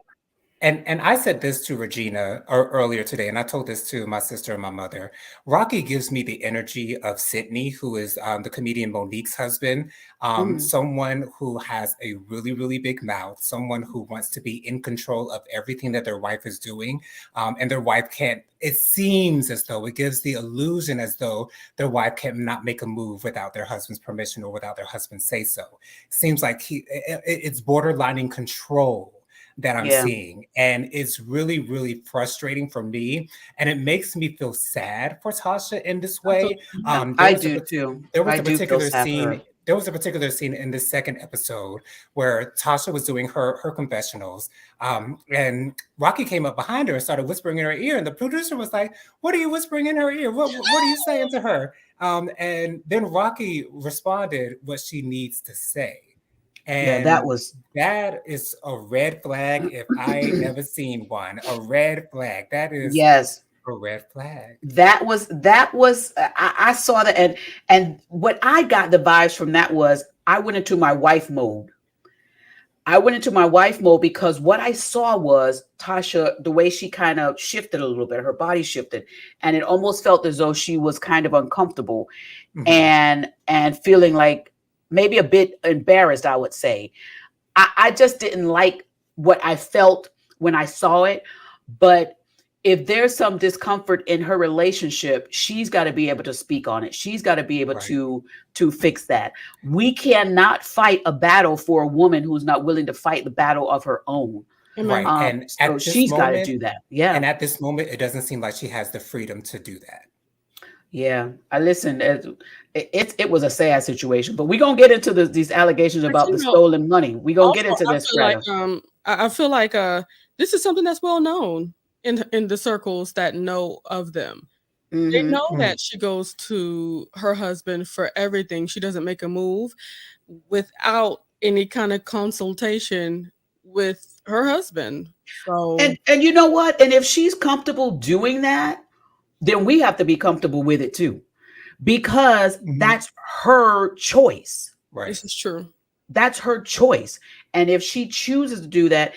[SPEAKER 2] and and I said this to Regina earlier today, and I told this to my sister and my mother. Rocky gives me the energy of Sydney, who is the comedian Monique's husband.
[SPEAKER 1] mm,
[SPEAKER 2] Someone who has a really, really big mouth, someone who wants to be in control of everything that their wife is doing, and their wife can't. It seems as though it gives the illusion as though their wife cannot make a move without their husband's permission or without their husband say so. Seems like it's borderlining control that I'm
[SPEAKER 1] yeah,
[SPEAKER 2] seeing. And it's really, really frustrating for me. And it makes me feel sad for Tasha in this way.
[SPEAKER 3] absolutely.
[SPEAKER 2] There
[SPEAKER 1] I
[SPEAKER 2] was a
[SPEAKER 1] do too.
[SPEAKER 2] there was
[SPEAKER 1] I
[SPEAKER 2] a
[SPEAKER 1] do feel
[SPEAKER 2] particular
[SPEAKER 1] sad for
[SPEAKER 2] scene.
[SPEAKER 1] her.
[SPEAKER 2] There was a particular scene in the second episode where Tasha was doing her confessionals, and Rocky came up behind her and started whispering in her ear. And the producer was like, "What are you whispering in her ear? What are you saying to her?" And then Rocky responded what she needs to say,
[SPEAKER 1] Yeah, that
[SPEAKER 2] and
[SPEAKER 1] was
[SPEAKER 2] that is a red flag if I ever seen one. A red flag. That is
[SPEAKER 1] yes.
[SPEAKER 2] a red flag.
[SPEAKER 1] That was I saw that, and what I got the vibes from that was, I went into my wife mode. I went into my wife mode because what I saw was Tasha, the way she kind of shifted a little bit, her body shifted, and it almost felt as though she was kind of uncomfortable
[SPEAKER 2] Mhm.
[SPEAKER 1] and feeling like maybe a bit embarrassed, I would say. I just didn't like what I felt when I saw it. But if there's some discomfort in her relationship, she's got to be able to speak on it. She's got to be able
[SPEAKER 2] Right.
[SPEAKER 1] to fix that. We cannot fight a battle for a woman who's not willing to fight the battle of her own.
[SPEAKER 3] Amen.
[SPEAKER 2] Right. And
[SPEAKER 1] So she's got to do that. Yeah.
[SPEAKER 2] at this moment, it doesn't seem like she has the freedom to do that.
[SPEAKER 1] Yeah, I listened. It was a sad situation, but we're gonna get into these allegations
[SPEAKER 3] But
[SPEAKER 1] about
[SPEAKER 3] you
[SPEAKER 1] the
[SPEAKER 3] know,
[SPEAKER 1] stolen money. We're gonna get
[SPEAKER 3] also
[SPEAKER 1] into
[SPEAKER 3] I
[SPEAKER 1] this,
[SPEAKER 3] feel like
[SPEAKER 1] Greta.
[SPEAKER 3] I feel like this is something that's well known in the circles that know of them. They
[SPEAKER 1] Hmm.
[SPEAKER 3] know
[SPEAKER 2] Mm.
[SPEAKER 3] that she goes to her husband for everything. She doesn't make a move without any kind of consultation with her husband. So
[SPEAKER 1] And you know what? And if she's comfortable doing that, then we have to be comfortable with it too, because
[SPEAKER 2] Mhm.
[SPEAKER 1] that's her choice.
[SPEAKER 2] Right.
[SPEAKER 3] this is true.
[SPEAKER 1] That's her choice. And if she chooses to do that,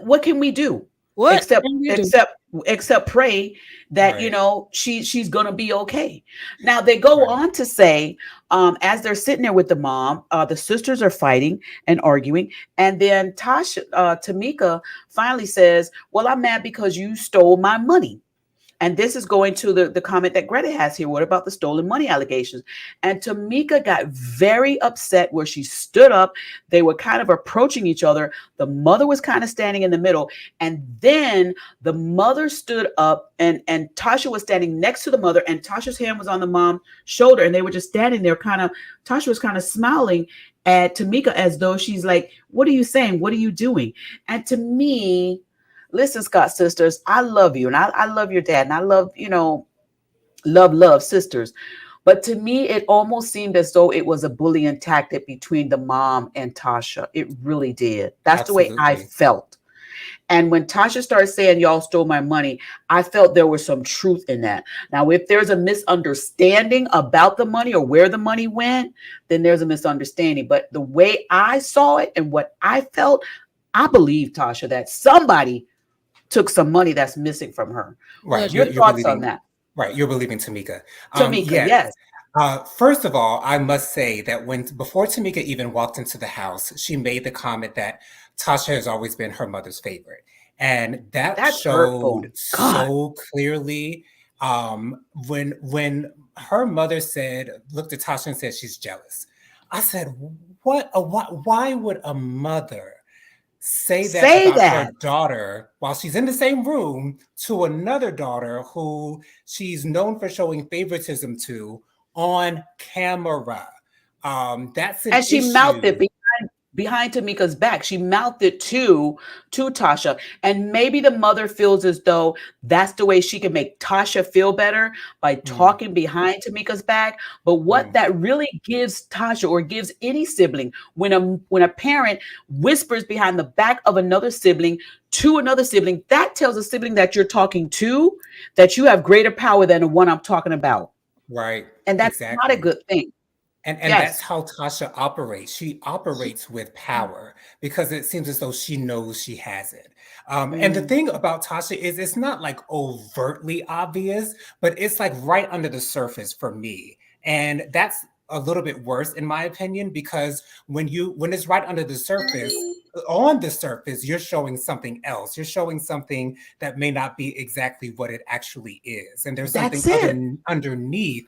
[SPEAKER 1] what can we do
[SPEAKER 3] What
[SPEAKER 1] except
[SPEAKER 3] can you do?
[SPEAKER 1] except pray that
[SPEAKER 2] Right.
[SPEAKER 1] she's gonna be okay. Now they go
[SPEAKER 2] Right.
[SPEAKER 1] on to say, as they're sitting there with the mom, the sisters are fighting and arguing, and then Tamika finally says, well, I'm mad because you stole my money. And this is going to the comment that Greta has here. What about the stolen money allegations? And Tamika got very upset where she stood up. They were kind of approaching each other. The mother was kind of standing in the middle. And then the mother stood up, and Tasha was standing next to the mother, and Tasha's hand was on the mom's shoulder. And they were just standing there kind of, Tasha was kind of smiling. at Tamika as though she's like, what are you saying? What are you doing? And to me, listen, Scott sisters, I love you and I love your dad and I love, love sisters. But to me, it almost seemed as though it was a bullying tactic between the mom and Tasha. It really did. That's the way I
[SPEAKER 2] Absolutely.
[SPEAKER 1] felt. And when Tasha started saying, y'all stole my money, I felt there was some truth in that. Now, if there's a misunderstanding about the money or where the money went, then there's a misunderstanding. But the way I saw it and what I felt, I believe, Tasha, that somebody took some money that's missing from her.
[SPEAKER 2] Right.
[SPEAKER 1] Your
[SPEAKER 2] You're
[SPEAKER 1] thoughts on
[SPEAKER 2] believing.
[SPEAKER 1] that?
[SPEAKER 2] Right. You're believing Tamika.
[SPEAKER 1] Tamika,
[SPEAKER 2] Yes.
[SPEAKER 1] yes.
[SPEAKER 2] First of all, I must say that before Tamika even walked into the house, she made the comment that Tasha has always been her mother's favorite. And that
[SPEAKER 1] That's hurtful.
[SPEAKER 2] showed
[SPEAKER 1] God.
[SPEAKER 2] so clearly when her mother looked at Tasha and said she's jealous. I said, why would a mother say that
[SPEAKER 1] Say
[SPEAKER 2] about her
[SPEAKER 1] that.
[SPEAKER 2] daughter while she's in the same room to another daughter who she's known for showing favoritism to on camera? That's an
[SPEAKER 1] And she mouthed it
[SPEAKER 2] issue.
[SPEAKER 1] behind Tamika's back. She mouthed it to Tasha. And maybe the mother feels as though that's the way she can make Tasha feel better by
[SPEAKER 2] Mm,
[SPEAKER 1] talking behind Tamika's back. But what
[SPEAKER 2] mm,
[SPEAKER 1] that really gives Tasha or gives any sibling when a parent whispers behind the back of another sibling to another sibling, that tells a sibling that you're talking to that you have greater power than the one I'm talking about.
[SPEAKER 2] right,
[SPEAKER 1] And that's not a
[SPEAKER 2] exactly.
[SPEAKER 1] good thing.
[SPEAKER 2] And that's
[SPEAKER 1] Yes.
[SPEAKER 2] how Tasha operates. She operates with power because it seems as though she knows she has it. And the
[SPEAKER 1] Mm,
[SPEAKER 2] thing about Tasha is it's not like overtly obvious, but it's like right under the surface for me. And that's a little bit worse in my opinion, because when it's right under the surface, on the surface, you're showing something else. You're showing something that may not be exactly what it actually is. And there's something
[SPEAKER 1] that's it.
[SPEAKER 2] underneath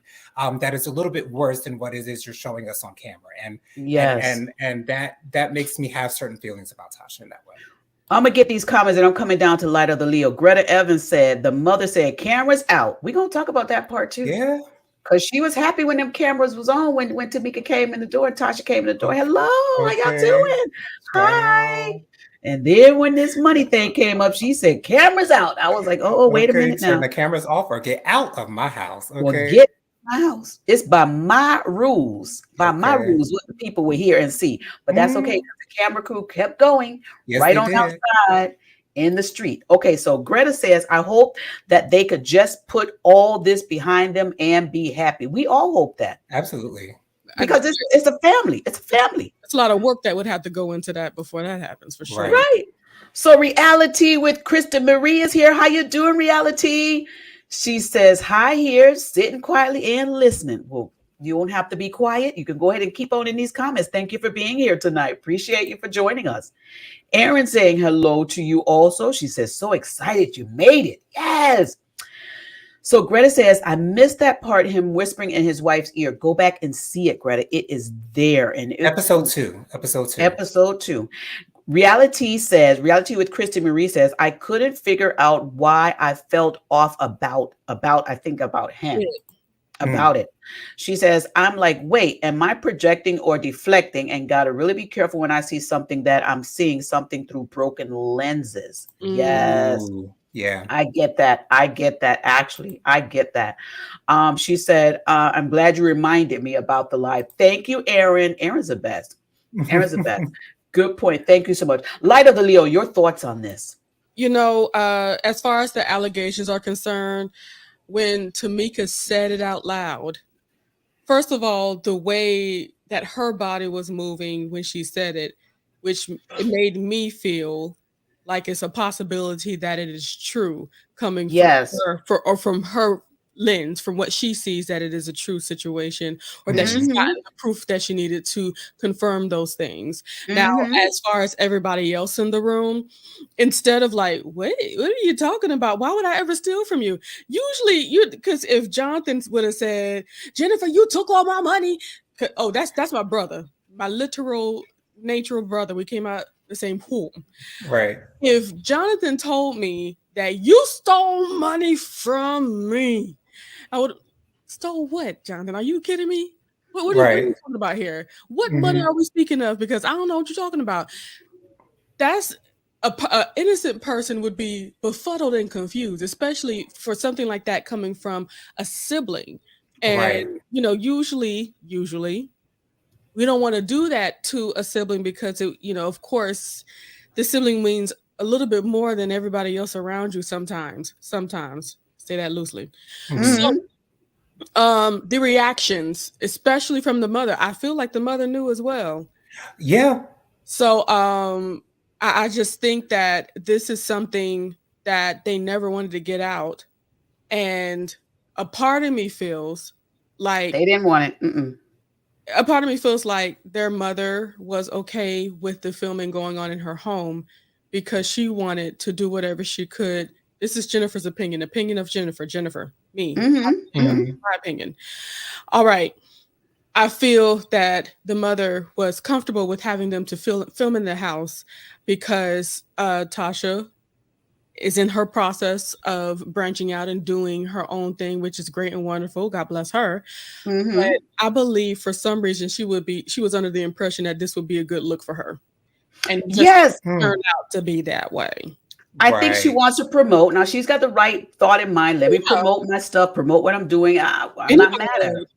[SPEAKER 2] that is a little bit worse than what it is you're showing us on camera, and
[SPEAKER 1] Yes.
[SPEAKER 2] that makes me have certain feelings about Tasha in that way.
[SPEAKER 1] I'm gonna get these comments and I'm coming down to Light of the Leo. Greta Evans said the mother said cameras out. We're gonna talk about that part too.
[SPEAKER 2] Yeah.
[SPEAKER 1] Because she was happy when them cameras was on when Tamika came in the door, Tasha came in the door. Hello, how y'all
[SPEAKER 2] Okay.
[SPEAKER 1] doing? Hi.
[SPEAKER 2] Ciao.
[SPEAKER 1] And then when this money thing came up, she said, cameras out. I was like, oh, wait a
[SPEAKER 2] Okay.
[SPEAKER 1] minute
[SPEAKER 2] Turn
[SPEAKER 1] now.
[SPEAKER 2] the cameras off or get out of my house.
[SPEAKER 1] Well,
[SPEAKER 2] Okay.
[SPEAKER 1] get my house. It's by my rules. By my
[SPEAKER 2] Okay.
[SPEAKER 1] rules, what the people will hear and see. But that's okay.
[SPEAKER 2] Mm,
[SPEAKER 1] The camera crew kept going
[SPEAKER 2] yes,
[SPEAKER 1] right
[SPEAKER 2] they
[SPEAKER 1] on
[SPEAKER 2] did.
[SPEAKER 1] outside in the street. Okay, so Greta says, I hope that they could just put all this behind them and be happy. We all hope that
[SPEAKER 2] Absolutely.
[SPEAKER 1] because it's a family. It's a family.
[SPEAKER 3] It's a lot of work that would have to go into that before that happens, for sure.
[SPEAKER 2] Right.
[SPEAKER 1] Right. So Reality with Krista Marie is here. How you doing, Reality? She says, hi here, sitting quietly and listening. Well, you won't have to be quiet. You can go ahead and keep on in these comments. Thank you for being here tonight. Appreciate you for joining us. Erin saying hello to you also. She says, so excited you made it. Yes. So Greta says, I missed that part, him whispering in his wife's ear. Go back and see it, Greta. It is there. And
[SPEAKER 2] Episode 2. Episode 2.
[SPEAKER 1] Episode 2. Reality with Christy Marie says, I couldn't figure out why I felt off about him. About it. She says, I'm like, wait, am I projecting or deflecting? And gotta really be careful when I see something that I'm seeing something through broken lenses. Yes.
[SPEAKER 2] Ooh, yeah.
[SPEAKER 1] I get that. Actually, I get that. She said, I'm glad you reminded me about the live. Thank you, Erin. Erin's the best. Erin's the best. Good point. Thank you so much. Light of the Leo, your thoughts on this?
[SPEAKER 3] As far as the allegations are concerned, when Tamika said it out loud, first of all, the way that her body was moving when she said it, which it made me feel like it's a possibility that it is true coming from
[SPEAKER 1] Yes.
[SPEAKER 3] her from her lens, from what she sees, that it is a true situation, or that she's
[SPEAKER 1] Mhm.
[SPEAKER 3] gotten the proof that she needed to confirm those things. Now,
[SPEAKER 1] Mhm.
[SPEAKER 3] as far as everybody else in the room, instead of like, wait, what are you talking about? Why would I ever steal from you? Usually because if Jonathan would have said, Jennifer, you took all my money. Oh, that's my brother, my literal natural brother. We came out the same womb.
[SPEAKER 2] Right.
[SPEAKER 3] If Jonathan told me that you stole money from me, I would stole what, Jonathan? Are you kidding me? What are you
[SPEAKER 2] Right.
[SPEAKER 3] talking about here? What money
[SPEAKER 2] Mhm.
[SPEAKER 3] are we speaking of? Because I don't know what you're talking about. That's a innocent person would be befuddled and confused, especially for something like that coming from a sibling. And
[SPEAKER 2] Right.
[SPEAKER 3] usually we don't want to do that to a sibling because of course, the sibling means a little bit more than everybody else around you sometimes. Sometimes, say that loosely. So,
[SPEAKER 2] Mhm.
[SPEAKER 1] Hmm.
[SPEAKER 3] the reactions, especially from the mother, I feel like the mother knew as well.
[SPEAKER 2] Yeah.
[SPEAKER 3] So I just think that this is something that they never wanted to get out. And a part of me feels like
[SPEAKER 1] They didn't want it. Mm-mm.
[SPEAKER 3] a part of me feels like their mother was okay with the filming going on in her home because she wanted to do whatever she could. This is Jennifer's opinion of Jennifer, me,
[SPEAKER 1] Hmm. Hmm.
[SPEAKER 2] Mhm.
[SPEAKER 3] my opinion. All right. I feel that the mother was comfortable with having them to film in the house because Tasha is in her process of branching out and doing her own thing, which is great and wonderful. God bless her. But
[SPEAKER 1] Hmm.
[SPEAKER 3] I believe for some reason she was under the impression that this would be a good look for her. And it just
[SPEAKER 1] Yes,
[SPEAKER 3] turned
[SPEAKER 2] Mm.
[SPEAKER 3] out to be that way.
[SPEAKER 1] I think she
[SPEAKER 2] Right.
[SPEAKER 1] wants to promote. Now she's got the right thought in mind. Let me
[SPEAKER 3] Yeah,
[SPEAKER 1] promote my stuff, promote what I'm doing. I'm not
[SPEAKER 3] anybody
[SPEAKER 1] mad at her.
[SPEAKER 3] would.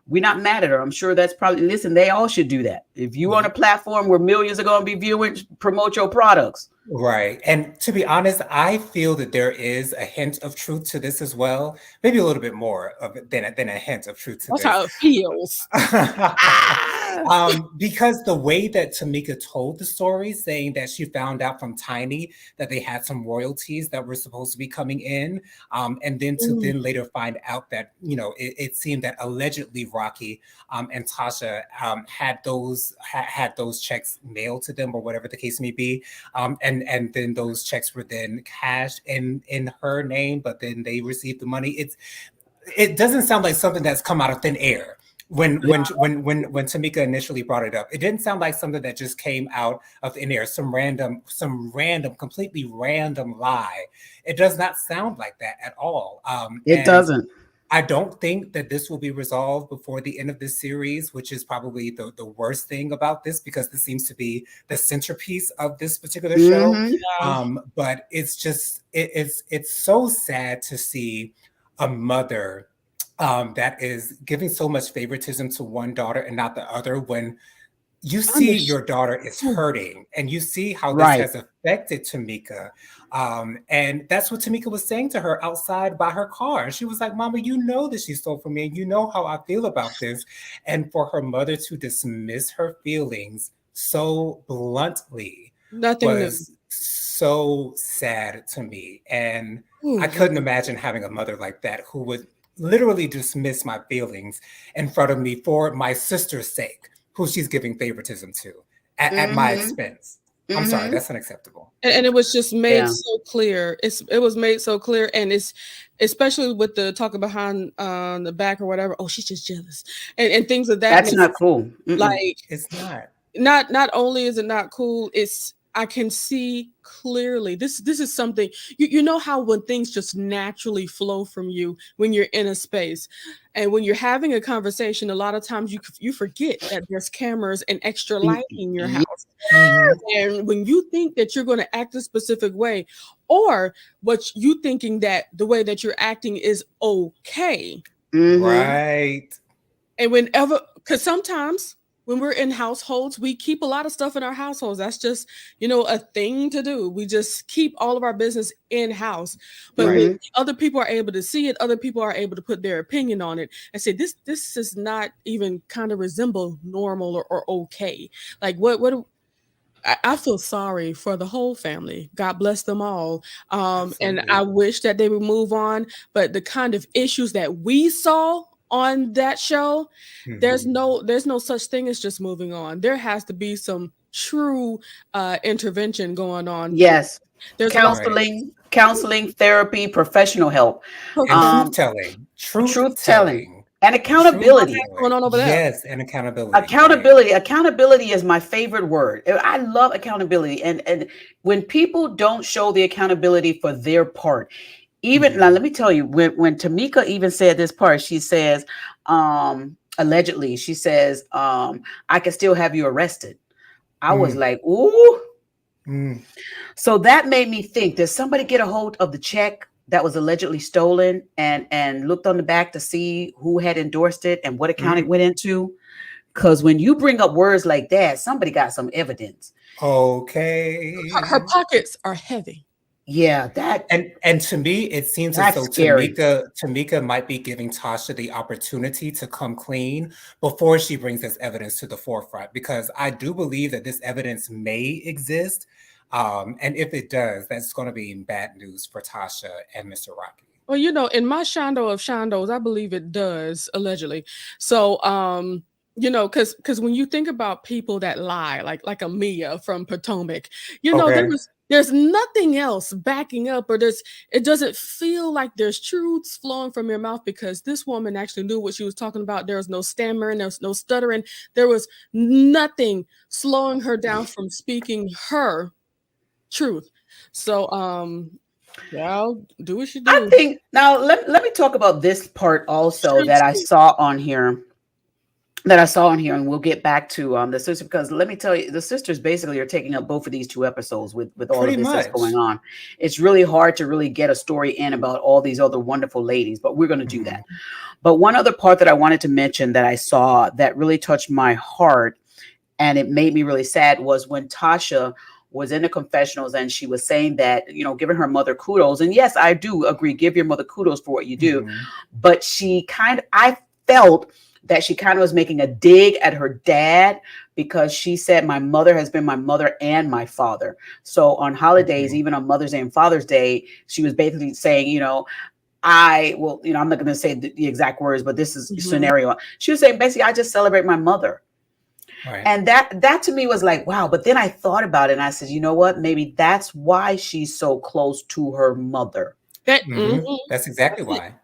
[SPEAKER 1] We're not mad at her. I'm sure that's probably, listen, they all should do that. If you on a platform where millions are going to be viewing, promote your products.
[SPEAKER 2] Right. And to be honest, I feel that there is a hint of truth to this as well. Maybe a little bit more of it than a hint of truth to
[SPEAKER 3] That's
[SPEAKER 2] this.
[SPEAKER 3] how it feels.
[SPEAKER 1] Ah,
[SPEAKER 2] Because the way that Tamika told the story, saying that she found out from Tiny that they had some royalties that were supposed to be coming in, and then to
[SPEAKER 3] Mm,
[SPEAKER 2] then later find out that it seemed that allegedly Rocky and Tasha had those checks mailed to them or whatever the case may be, and then those checks were then cashed in her name, but then they received the money. It doesn't sound like something that's come out of thin air. When Tamika initially brought it up, it didn't sound like something that just came out of thin air, completely random lie. It does not sound like that at all.
[SPEAKER 1] it
[SPEAKER 2] And
[SPEAKER 1] doesn't.
[SPEAKER 2] I don't think that this will be resolved before the end of this series, which is probably the worst thing about this because this seems to be the centerpiece of this particular show.
[SPEAKER 1] Hmm.
[SPEAKER 3] yeah.
[SPEAKER 2] But it's so sad to see a mother that is giving so much favoritism to one daughter and not the other when you see your daughter is hurting and you see how this
[SPEAKER 1] Right.
[SPEAKER 2] has affected Tamika. And that's what Tamika was saying to her outside by her car. She was like, Mama, you know that she stole from me and you know how I feel about this. And for her mother to dismiss her feelings so bluntly
[SPEAKER 3] Nothing new.
[SPEAKER 2] was so sad to me. And I
[SPEAKER 3] Ooh,
[SPEAKER 2] couldn't imagine having a mother like that who would literally dismiss my feelings in front of me for my sister's sake, who she's giving favoritism to at my
[SPEAKER 1] Hmm.
[SPEAKER 2] expense. I'm sorry,
[SPEAKER 1] Hmm.
[SPEAKER 2] that's unacceptable.
[SPEAKER 3] and it was just made
[SPEAKER 1] Yeah.
[SPEAKER 3] so clear. It was made so clear, and it's especially with the talking behind the back or whatever. Oh, she's just jealous, and things of that
[SPEAKER 1] That's
[SPEAKER 3] nature.
[SPEAKER 1] not cool. Mm-mm.
[SPEAKER 3] Like
[SPEAKER 2] It's not.
[SPEAKER 3] not only is it not cool, it's I can see clearly this is something you know how when things just naturally flow from you when you're in a space and when you're having a conversation a lot of times you forget that there's cameras and extra lighting in your
[SPEAKER 1] Yeah.
[SPEAKER 3] house
[SPEAKER 2] Mhm.
[SPEAKER 3] and when you think that you're going to act a specific way or what you thinking that the way that you're acting is okay
[SPEAKER 1] Hmm.
[SPEAKER 2] Right.
[SPEAKER 3] and whenever, because sometimes when we're in households, we keep a lot of stuff in our households. That's just, a thing to do. We just keep all of our business in house. But when
[SPEAKER 2] Right.
[SPEAKER 1] Hmm.
[SPEAKER 3] other people are able to see it, other people are able to put their opinion on it and say, this is not even kind of resemble normal or okay. Like I feel sorry for the whole family. God bless them all. And
[SPEAKER 2] Absolutely.
[SPEAKER 3] I wish that they would move on. But the kind of issues that we saw on that show,
[SPEAKER 2] Mhm.
[SPEAKER 3] there's no such thing as just moving on. There has to be some true intervention going on.
[SPEAKER 1] Yes.
[SPEAKER 3] There's a lot of
[SPEAKER 2] Right.
[SPEAKER 1] Counseling, therapy, professional help,
[SPEAKER 2] And truth
[SPEAKER 1] um,
[SPEAKER 3] professional
[SPEAKER 2] telling. Truth
[SPEAKER 1] truth telling,
[SPEAKER 2] telling.
[SPEAKER 1] and
[SPEAKER 2] Truth
[SPEAKER 3] about
[SPEAKER 1] accountability.
[SPEAKER 3] that going
[SPEAKER 2] telling.
[SPEAKER 3] on over there.
[SPEAKER 2] Yes, and accountability. Right.
[SPEAKER 1] Accountability is my favorite word. I love accountability, and when people don't show the accountability for their part, even now,
[SPEAKER 2] Mhm.
[SPEAKER 1] let me tell you, when Tamika even said this part, she says, allegedly, she says, I can still have you arrested. I was
[SPEAKER 2] Mm,
[SPEAKER 1] like, ooh.
[SPEAKER 2] mm,
[SPEAKER 1] So that made me think, did somebody get a hold of the check that was allegedly stolen and looked on the back to see who had endorsed it and what account it
[SPEAKER 2] mm.
[SPEAKER 1] went into? Because when you bring up words like that, somebody got some evidence.
[SPEAKER 3] Her
[SPEAKER 2] Okay.
[SPEAKER 3] pockets are heavy.
[SPEAKER 1] Yeah, that
[SPEAKER 2] And to me, it seems as
[SPEAKER 1] that's
[SPEAKER 2] though
[SPEAKER 1] scary.
[SPEAKER 2] Tamika might be giving Tasha the opportunity to come clean before she brings this evidence to the forefront, because I do believe that this evidence may exist. And if it does, that's going to be bad news for Tasha and Mr. Rocky.
[SPEAKER 3] Well, in my shondo of shondos, I believe it does, allegedly. So, because when you think about people that lie, like a Mia from Potomac,
[SPEAKER 2] Okay.
[SPEAKER 3] there's nothing else backing up, or it doesn't feel like there's truths flowing from your mouth, because this woman actually knew what she was talking about. There was no stammering, there was no stuttering, there was nothing slowing her down from speaking her truth. So, well, do what you
[SPEAKER 1] I
[SPEAKER 3] do.
[SPEAKER 1] think now let me talk about this part also
[SPEAKER 3] Straight
[SPEAKER 1] that I
[SPEAKER 3] speak.
[SPEAKER 1] saw on here. That I saw on here, and we'll get back to the sister, because let me tell you, the sisters basically are taking up both of these two episodes with all of
[SPEAKER 2] Pretty
[SPEAKER 1] this that's going
[SPEAKER 2] much.
[SPEAKER 1] on. It's really hard to really get a story in about all these other wonderful ladies, but we're going to do that.
[SPEAKER 2] Mhm.
[SPEAKER 1] But one other part that I wanted to mention that I saw that really touched my heart and it made me really sad was when Tasha was in the confessionals and she was saying that, giving her mother kudos. And yes, I do agree, give your mother kudos for what you do.
[SPEAKER 2] Mhm.
[SPEAKER 1] But I felt that she kind of was making a dig at her dad, because she said, my mother has been my mother and my father. So on holidays,
[SPEAKER 2] Mhm.
[SPEAKER 1] even on Mother's Day and Father's Day, she was basically saying, I'm not going to say the exact words, but this is
[SPEAKER 3] Mhm.
[SPEAKER 1] scenario. She was saying, basically, I just celebrate my mother.
[SPEAKER 2] Right.
[SPEAKER 1] And that to me was like, wow. But then I thought about it and I said, you know what? Maybe that's why she's so close to her mother.
[SPEAKER 3] Mhm.
[SPEAKER 2] That's exactly
[SPEAKER 3] That's it.
[SPEAKER 2] why.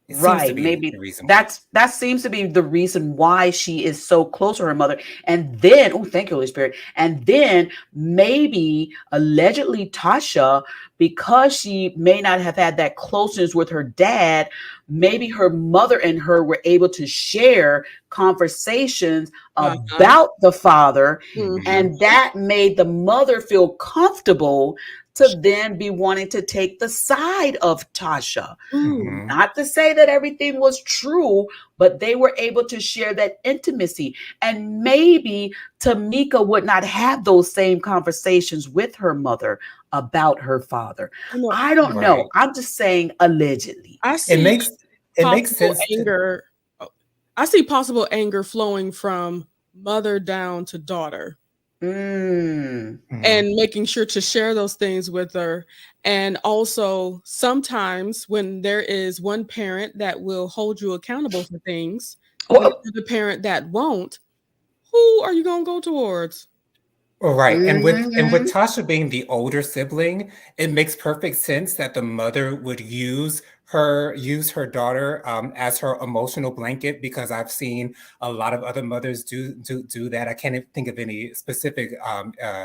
[SPEAKER 2] It seems to
[SPEAKER 1] Right.
[SPEAKER 2] be
[SPEAKER 1] Maybe
[SPEAKER 2] the reason why.
[SPEAKER 1] that seems to be the reason why she is so close to her mother. And then, oh, thank you, Holy Spirit. And then maybe allegedly Tasha, because she may not have had that closeness with her dad, maybe her mother and her were able to share conversations
[SPEAKER 3] Uh-huh.
[SPEAKER 1] about the father.
[SPEAKER 3] Mhm.
[SPEAKER 2] Mhm.
[SPEAKER 1] And that made the mother feel comfortable to then be wanting to take the side of Tasha.
[SPEAKER 3] Ooh.
[SPEAKER 2] Mhm.
[SPEAKER 1] Not to say that everything was true, but they were able to share that intimacy. And maybe Tamika would not have those same conversations with her mother about her father.
[SPEAKER 3] You know,
[SPEAKER 1] I don't know.
[SPEAKER 2] Right.
[SPEAKER 1] I'm just saying allegedly.
[SPEAKER 3] I
[SPEAKER 2] It
[SPEAKER 3] see
[SPEAKER 2] makes it makes
[SPEAKER 3] possible
[SPEAKER 2] sense to
[SPEAKER 3] anger. oh, I see possible anger flowing from mother down to daughter,
[SPEAKER 1] Mm.
[SPEAKER 3] and
[SPEAKER 2] Mhm.
[SPEAKER 3] making sure to share those things with her. And also, sometimes when there is one parent that will hold you accountable for things and
[SPEAKER 1] Oh,
[SPEAKER 3] another parent that won't, who are you going to go towards?
[SPEAKER 2] Right. And with
[SPEAKER 1] mhm.
[SPEAKER 2] Tasha being the older sibling, it makes perfect sense that the mother would use her daughter as her emotional blanket, because I've seen a lot of other mothers do that. I can't think of any specific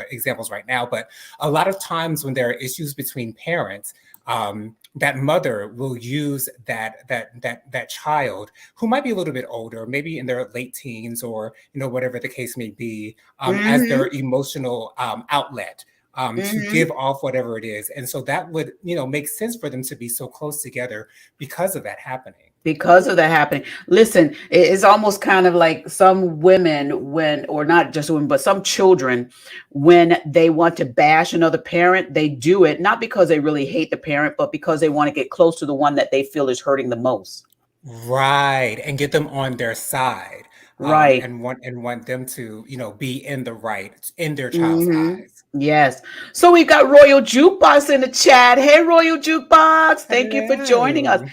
[SPEAKER 2] examples right now, but a lot of times when there are issues between parents, that mother will use that child who might be a little bit older, maybe in their late teens, or whatever the case may be, as
[SPEAKER 1] Mhm.
[SPEAKER 2] their emotional outlet, to
[SPEAKER 1] Mhm.
[SPEAKER 2] give off whatever it is. And so that would, make sense for them to be so close together because of that happening.
[SPEAKER 1] Because of that happening. Listen, it's almost kind of like some women, when, or not just women, but some children, when they want to bash another parent, they do it not because they really hate the parent, but because they want to get close to the one that they feel is hurting the most.
[SPEAKER 2] Right. And get them on their side.
[SPEAKER 1] Right.
[SPEAKER 2] And want them to, be in the right in their child's
[SPEAKER 1] Hmm.
[SPEAKER 2] eyes.
[SPEAKER 1] Yes. So we've got Royal Jukebox in the chat. Hey, Royal Jukebox. Thank you for joining us.
[SPEAKER 2] Hello.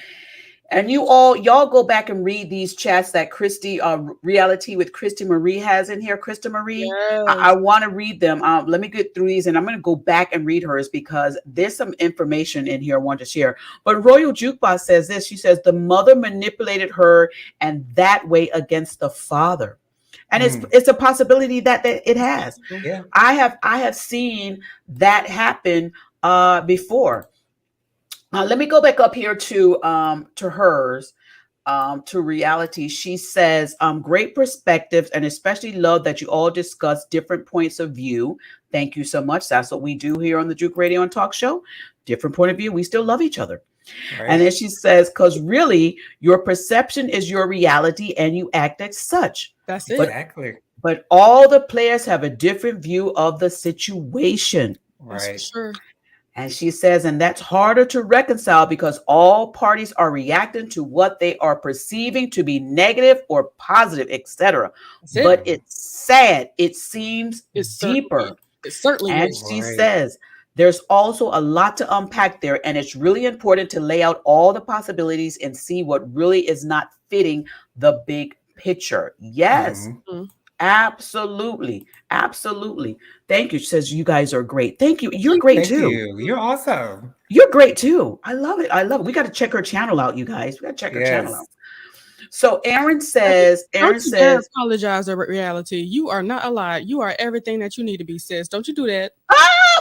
[SPEAKER 1] And y'all go back and read these chats that Reality with Christy Marie has in here. Christy Marie, I
[SPEAKER 3] Yes.
[SPEAKER 1] want to read them. Let me get through these, and I'm going to go back and read hers because there's some information in here I want to share. But Royal Jukebox says this. She says the mother manipulated her, and that way against the father. And it's
[SPEAKER 2] Mm,
[SPEAKER 1] it's a possibility that it has.
[SPEAKER 3] Possible.
[SPEAKER 2] yeah.
[SPEAKER 1] I have seen that happen before. Let me go back up here to hers. to reality. She says, great perspectives, and especially love that you all discuss different points of view. Thank you so much. That's what we do here on the Juke Radio and Talk Show. Different point of view. We still love each other.
[SPEAKER 2] Right.
[SPEAKER 1] And then she says, because really, your perception is your reality and you act as such.
[SPEAKER 3] That's it.
[SPEAKER 2] Exactly.
[SPEAKER 1] But all the players have a different view of the situation.
[SPEAKER 3] That's for
[SPEAKER 2] Right.
[SPEAKER 3] sure.
[SPEAKER 1] And she says, and that's harder to reconcile because all parties are reacting to what they are perceiving to be negative or positive, etc.
[SPEAKER 3] That's it.
[SPEAKER 1] But it's sad. It seems
[SPEAKER 3] It's
[SPEAKER 1] deeper.
[SPEAKER 3] It certainly
[SPEAKER 1] And
[SPEAKER 3] is.
[SPEAKER 1] she
[SPEAKER 2] Right.
[SPEAKER 1] says, there's also a lot to unpack there. And it's really important to lay out all the possibilities and see what really is not fitting the big picture. Yes.
[SPEAKER 2] Mhm.
[SPEAKER 3] Mhm.
[SPEAKER 1] Absolutely. Absolutely. Thank you. She says, you guys are great. Thank you. You're great
[SPEAKER 2] Thank
[SPEAKER 1] too.
[SPEAKER 2] you. You're awesome.
[SPEAKER 1] You're great too. I love it. I love it. We got to check her channel out, you guys. We got to check her channel
[SPEAKER 2] Yes.
[SPEAKER 1] out. So Aaron says,
[SPEAKER 3] Don't you dare apologize over reality. You are not a lie. You are everything that you need to be, sis. Don't you do that.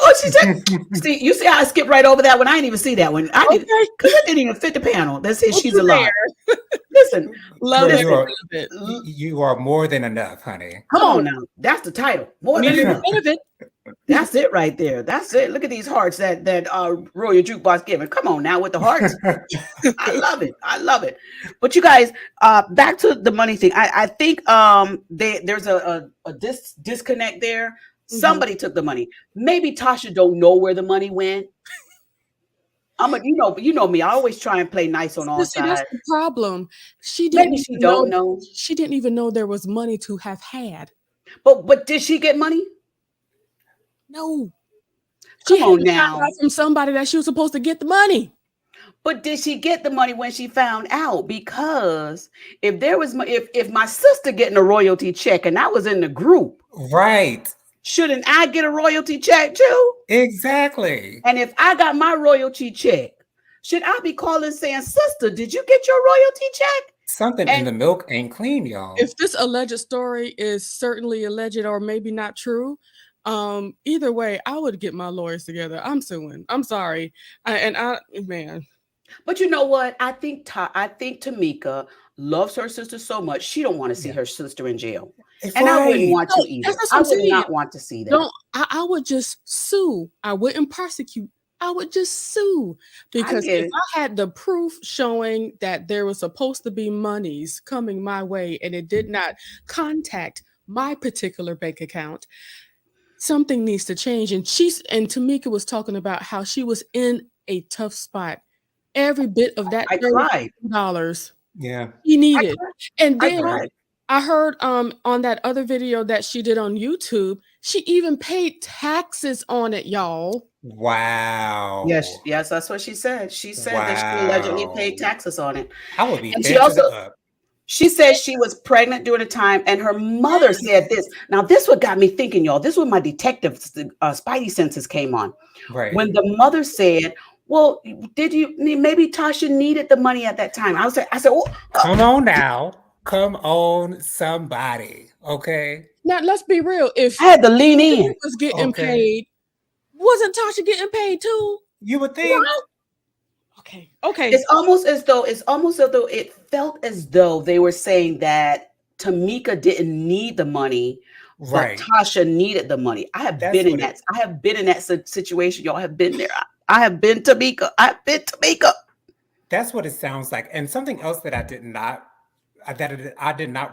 [SPEAKER 1] what she said. See, you see how I skipped right over that one? I didn't even see that one. I didn't, because it didn't even fit the panel. That says she's a lie. Listen,
[SPEAKER 3] Love
[SPEAKER 2] Girl,
[SPEAKER 3] it.
[SPEAKER 2] you are-
[SPEAKER 3] Love it.
[SPEAKER 2] You are more than enough, honey.
[SPEAKER 1] come on now. That's the title. More than
[SPEAKER 3] Need
[SPEAKER 1] enough.
[SPEAKER 3] a bit of it.
[SPEAKER 1] That's it right there. That's it. Look at these hearts that Royal Jukebox giving. Come on now with the hearts. I love it. I love it. But you guys, back to the money thing. I think there's a disconnect there. Somebody took the money. Maybe Tasha don't know where the money went. You know me. I always try and play nice on all
[SPEAKER 3] See, that's
[SPEAKER 1] sides.
[SPEAKER 3] the problem. She didn't.
[SPEAKER 1] Maybe she
[SPEAKER 3] even
[SPEAKER 1] don't know.
[SPEAKER 3] She didn't even know there was money to have had.
[SPEAKER 1] But did she get money?
[SPEAKER 3] No.
[SPEAKER 1] Come
[SPEAKER 3] She
[SPEAKER 1] on
[SPEAKER 3] had to find
[SPEAKER 1] now.
[SPEAKER 3] out from somebody that she was supposed to get the money.
[SPEAKER 1] But did she get the money when she found out? Because if there was, if my sister getting a royalty check and I was in the group,
[SPEAKER 2] Right.
[SPEAKER 1] shouldn't I get a royalty check too?
[SPEAKER 2] Exactly.
[SPEAKER 1] And if I got my royalty check, should I be calling saying, sister, did you get your royalty check?
[SPEAKER 2] Something in the milk ain't clean, y'all.
[SPEAKER 3] If this alleged story is certainly alleged or maybe not true, either way, I would get my lawyers together. I'm suing. I'm sorry. Man.
[SPEAKER 1] But you know what? I think Tamika loves her sister so much she don't want to see her sister in jail, and I wouldn't want to either.
[SPEAKER 3] That's
[SPEAKER 1] I
[SPEAKER 3] what I'm
[SPEAKER 1] would
[SPEAKER 3] saying.
[SPEAKER 1] not want to see that.
[SPEAKER 3] I would just sue. I wouldn't prosecute. I would just sue because
[SPEAKER 1] get
[SPEAKER 3] if
[SPEAKER 1] it.
[SPEAKER 3] I had the proof showing that there was supposed to be monies coming my way and it did not contact my particular bank account, something needs to change. And Tamika was talking about how she was in a tough spot. Every bit of that
[SPEAKER 1] I cried.
[SPEAKER 3] $30
[SPEAKER 2] Yeah.
[SPEAKER 3] he needed. And
[SPEAKER 1] I
[SPEAKER 3] then
[SPEAKER 1] cried.
[SPEAKER 3] I heard on that other video that she did on YouTube, she even paid taxes on it, y'all.
[SPEAKER 2] Wow.
[SPEAKER 1] Yes, that's what she said. She said that she allegedly paid taxes on it.
[SPEAKER 2] I would be
[SPEAKER 1] And she
[SPEAKER 2] bent
[SPEAKER 1] also-
[SPEAKER 2] up.
[SPEAKER 1] She said she was pregnant during the time, and her mother said this. Now, this what got me thinking, y'all. This is when my detective spidey senses came on.
[SPEAKER 2] Right.
[SPEAKER 1] When the mother said, well, maybe Tasha needed the money at that time. I said, oh,
[SPEAKER 2] Come on now. Come on, somebody. Okay.
[SPEAKER 3] Now let's be real. If
[SPEAKER 1] I had to lean in.
[SPEAKER 3] he was getting
[SPEAKER 2] Okay.
[SPEAKER 3] paid, wasn't Tasha getting paid too?
[SPEAKER 2] You would think.
[SPEAKER 3] Okay.
[SPEAKER 1] It's almost as though it felt as though they were saying that Tamika didn't need the money,
[SPEAKER 2] Right.
[SPEAKER 1] but Tasha needed the money. I have
[SPEAKER 2] That's
[SPEAKER 1] been in
[SPEAKER 2] what
[SPEAKER 1] that. I have been in that situation. Y'all have been there. I have been Tamika. I've been Tamika.
[SPEAKER 2] That's what it sounds like. And something else that I did not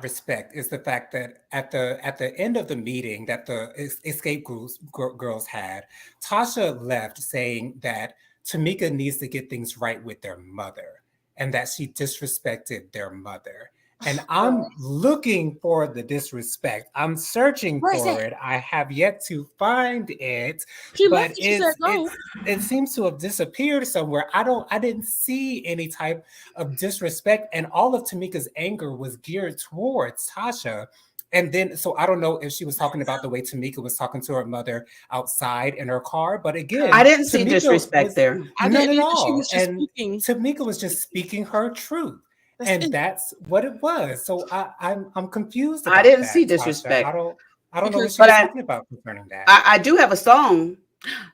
[SPEAKER 2] respect is the fact that at the end of the meeting that the escape girls had, Tasha left saying that Tamika needs to get things right with their mother and that she disrespected their mother. And I'm looking for the disrespect. I'm searching
[SPEAKER 3] Where is
[SPEAKER 2] for it. I have yet to find it.
[SPEAKER 3] She
[SPEAKER 2] But
[SPEAKER 3] left. She said no.
[SPEAKER 2] it seems to have disappeared somewhere. I didn't see any type of disrespect, and all of Tamika's anger was geared towards Tasha. And then, so I don't know if she was talking about the way Tamika was talking to her mother outside in her car, but again,
[SPEAKER 1] I didn't see
[SPEAKER 2] Tamika
[SPEAKER 1] disrespect there.
[SPEAKER 3] I
[SPEAKER 2] None
[SPEAKER 3] didn't
[SPEAKER 2] at
[SPEAKER 3] either. She
[SPEAKER 2] all.
[SPEAKER 3] was just
[SPEAKER 2] And
[SPEAKER 3] speaking.
[SPEAKER 2] Tamika was just speaking her truth.
[SPEAKER 3] That's
[SPEAKER 2] And
[SPEAKER 3] it.
[SPEAKER 2] that's what it was. So I'm confused.
[SPEAKER 1] I
[SPEAKER 2] About
[SPEAKER 1] didn't
[SPEAKER 2] that,
[SPEAKER 1] see
[SPEAKER 2] Tasha.
[SPEAKER 1] disrespect.
[SPEAKER 2] I don't know what she
[SPEAKER 1] But
[SPEAKER 2] was
[SPEAKER 1] I-
[SPEAKER 2] talking about concerning that.
[SPEAKER 1] I do have a song.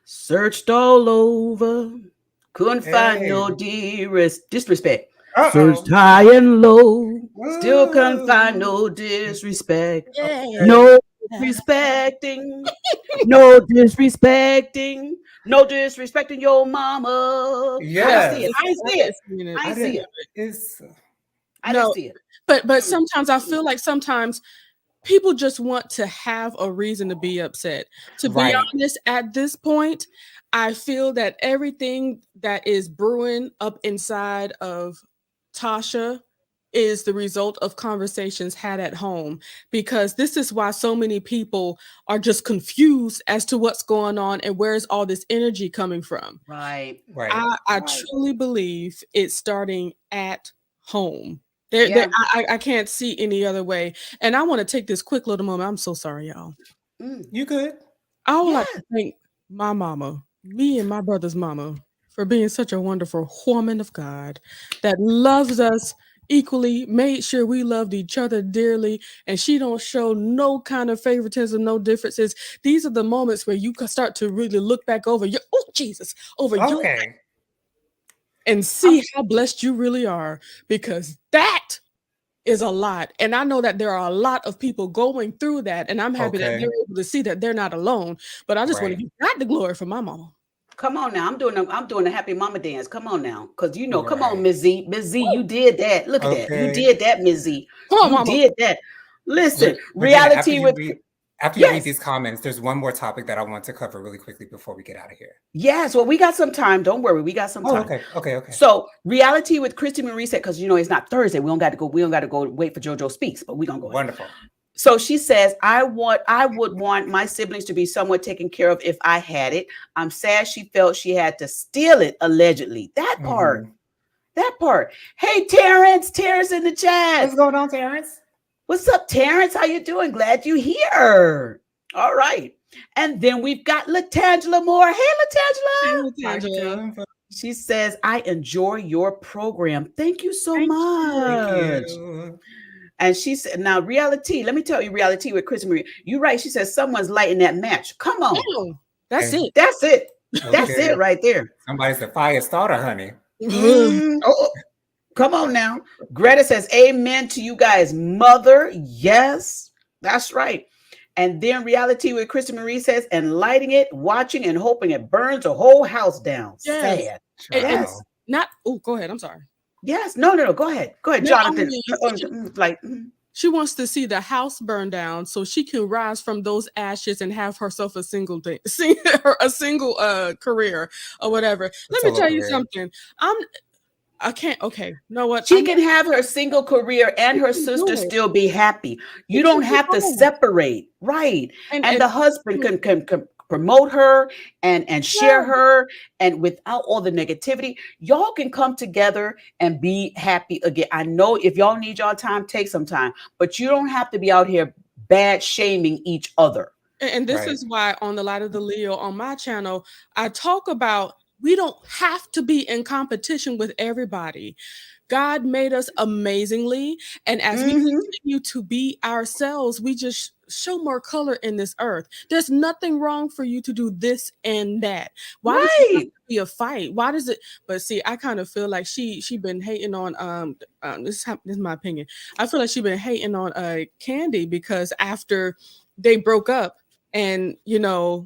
[SPEAKER 1] Searched all over, couldn't find no disrespect. Searched high and low, still can't find no disrespect.
[SPEAKER 3] Yeah.
[SPEAKER 1] No disrespecting, no disrespecting, no disrespecting your mama.
[SPEAKER 2] Yeah.
[SPEAKER 1] I ain't see it. I ain't see it.
[SPEAKER 2] It's
[SPEAKER 1] I didn't see it.
[SPEAKER 3] But sometimes I feel like sometimes people just want to have a reason to be upset. To be honest, at this point, I feel that everything that is brewing up inside of Tasha is the result of conversations had at home, because this is why so many people are just confused as to what's going on and where's all this energy coming from.
[SPEAKER 1] Right.
[SPEAKER 3] I truly believe it's starting at home. I can't see any other way. And I want to take this quick little moment. I'm so sorry, y'all.
[SPEAKER 2] You good?
[SPEAKER 3] I would like to thank my mama, me and my brother's mama, for being such a wonderful woman of God that loves us equally, made sure we loved each other dearly, and she don't show no kind of favoritism, no differences. These are the moments where you can start to really look back over your your life and see how blessed you really are, because that is a lot. And I know that there are a lot of people going through that, and I'm happy that they're able to see that they're not alone. But I just want to give God the glory for my mama.
[SPEAKER 1] Come on now, I'm doing a happy mama dance. Come on now, because come on, Ms. Z, you did that. Look at that, you did that, Ms. Z.
[SPEAKER 3] Come on,
[SPEAKER 1] you
[SPEAKER 3] mama.
[SPEAKER 1] Did that. Listen, reality
[SPEAKER 2] after you read these comments, there's one more topic that I want to cover really quickly before we get out of here.
[SPEAKER 1] Yes, well, we got some time. Don't worry, we got some time.
[SPEAKER 2] Okay.
[SPEAKER 1] So, reality with Christy Marie said, because it's not Thursday. We don't got to go wait for JoJo Speaks, but we're gonna go.
[SPEAKER 2] Wonderful.
[SPEAKER 1] So she says, I would want my siblings to be somewhat taken care of if I had it. I'm sad she felt she had to steal it, allegedly. That part. Hey, Terrence in the chat.
[SPEAKER 2] What's going on, Terrence?
[SPEAKER 1] What's up, Terrence? How you doing? Glad you're here. All right. And then we've got LaTangela Moore. Hey, LaTangela. She says, I enjoy your program. Thank you so much.
[SPEAKER 2] Thank you.
[SPEAKER 1] And she said, now reality, let me tell you reality with Chris Marie. You're right. She says someone's lighting that match. Come on.
[SPEAKER 3] Oh, that's it.
[SPEAKER 1] That's it. Okay. That's it right there.
[SPEAKER 2] Somebody's a fire starter, honey.
[SPEAKER 1] Come on now. Greta says, amen to you guys. Mother, yes, that's right. And then reality with Chris Marie says, and lighting it, watching and hoping it burns a whole house down.
[SPEAKER 3] Yes. Sad. Not, go ahead. I'm sorry.
[SPEAKER 1] Yes. No. Go ahead. Jonathan.
[SPEAKER 3] She wants to see the house burn down so she can rise from those ashes and have herself a single career or whatever. Let me tell you something. I can't. Okay. You know what?
[SPEAKER 1] She can have her single career and her sister still be happy. You don't have to separate. Right. And the husband can promote her and share her, and without all the negativity, y'all can come together and be happy again. I know if y'all need y'all time, take some time, but you don't have to be out here bad shaming each other.
[SPEAKER 3] And this is why on the Light of the Leo on my channel, I talk about we don't have to be in competition with everybody. God made us amazingly. And as we continue to be ourselves, we just show more color in this earth. There's nothing wrong for you to do this and that. Why does it have to be a fight? Why does it? But see, I kind of feel like she been hating on this is my opinion. I feel like she been hating on Candy, because after they broke up and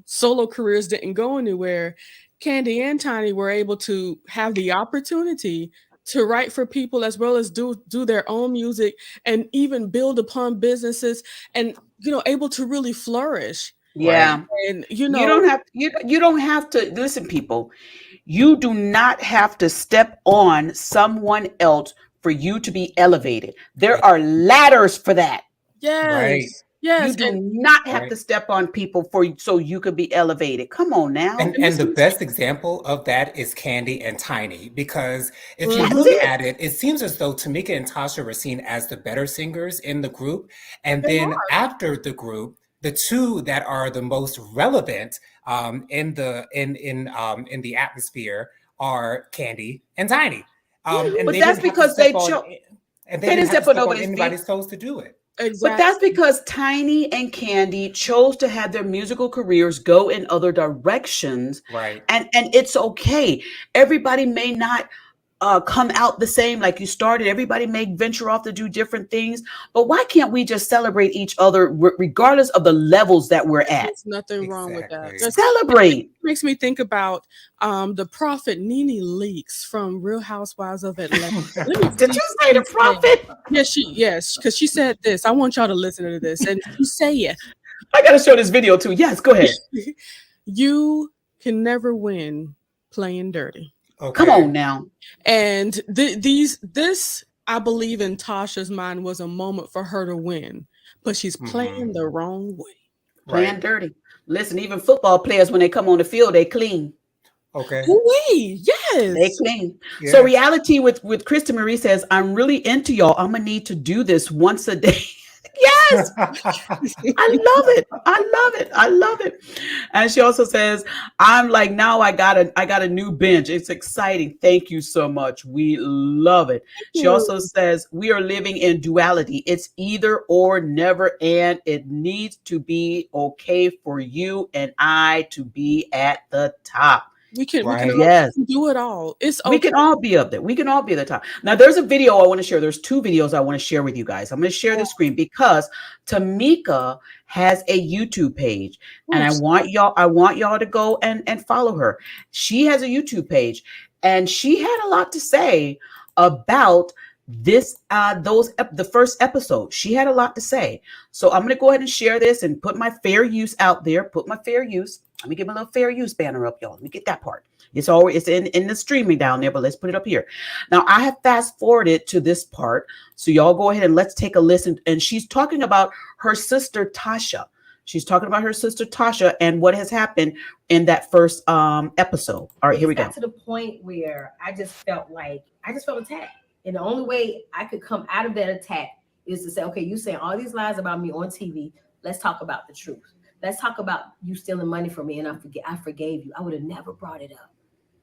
[SPEAKER 3] solo careers didn't go anywhere, Candy and Tiny were able to have the opportunity to write for people as well as do their own music and even build upon businesses and able to really flourish.
[SPEAKER 1] Yeah.
[SPEAKER 3] And
[SPEAKER 1] you don't have to listen, people. You do not have to step on someone else for you to be elevated. There are ladders for that.
[SPEAKER 3] Yes.
[SPEAKER 2] Right.
[SPEAKER 3] Yes,
[SPEAKER 1] you do not have to step on people so you could be elevated. Come on now.
[SPEAKER 2] And the best example of that is Candy and Tiny, because if you look at it, it seems as though Tamika and Tasha were seen as the better singers in the group. And then after the group, the two that are the most relevant in the atmosphere are Candy and Tiny.
[SPEAKER 1] But that's because they chose.
[SPEAKER 2] And they didn't step on anybody's toes to do it.
[SPEAKER 3] Exactly.
[SPEAKER 1] But that's because Tiny and Candy chose to have their musical careers go in other directions.
[SPEAKER 2] Right.
[SPEAKER 1] And it's okay. Everybody may not come out the same like you started. Everybody may venture off to do different things, but why can't we just celebrate each other regardless of the levels that we're at?
[SPEAKER 3] There's nothing wrong with that.
[SPEAKER 2] Exactly.
[SPEAKER 1] Celebrate.
[SPEAKER 3] Makes me think about the prophet Nene Leakes from Real Housewives of Atlanta. Let me
[SPEAKER 1] Did you say the prophet?
[SPEAKER 3] Yes, because she said this. I want y'all to listen to this. And she saith,
[SPEAKER 1] I gotta show this video too. Yes, go ahead.
[SPEAKER 3] you can never win playing dirty.
[SPEAKER 2] Okay.
[SPEAKER 1] Come on now.
[SPEAKER 3] And this, I believe in Tasha's mind, was a moment for her to win, but she's playing the wrong way.
[SPEAKER 1] Playing dirty. Listen, even football players, when they come on the field, they clean.
[SPEAKER 2] Okay.
[SPEAKER 3] Yes.
[SPEAKER 1] They clean.
[SPEAKER 2] Yeah.
[SPEAKER 1] So reality with Krista Marie says, I'm really into y'all. I'm gonna need to do this once a day. Yes. I love it. I love it. I love it. And she also says, I'm like, now I got a new bench. It's exciting. Thank you so much. We love it. She also says, we are living in duality. It's either or, never and. It needs to be okay for you and I to be at the top.
[SPEAKER 3] We can do it all. It's okay.
[SPEAKER 1] We can all be up there. We can all be at the top. Now, there's a video I want to share. There's 2 videos I want to share with you guys. I'm going to share the screen because Tamika has a YouTube page, and I want y'all to go and follow her. She has a YouTube page, and she had a lot to say about this the first episode. She had a lot to say. So I'm going to go ahead and share this and put my fair use out there. Put my fair use. Let me get my little fair use banner up, y'all. Let me get that part. It's in the streaming down there, but let's put it up here. Now, I have fast forwarded to this part. So y'all go ahead and let's take a listen. And she's talking about her sister, Tasha. She's talking about her sister, Tasha, and what has happened in that first episode. All right, here we go.
[SPEAKER 4] To the point where I just felt attacked. And the only way I could come out of that attack is to say, okay, you saying all these lies about me on TV. Let's talk about the truth. Let's talk about you stealing money from me, and I forgave you. I would have never brought it up.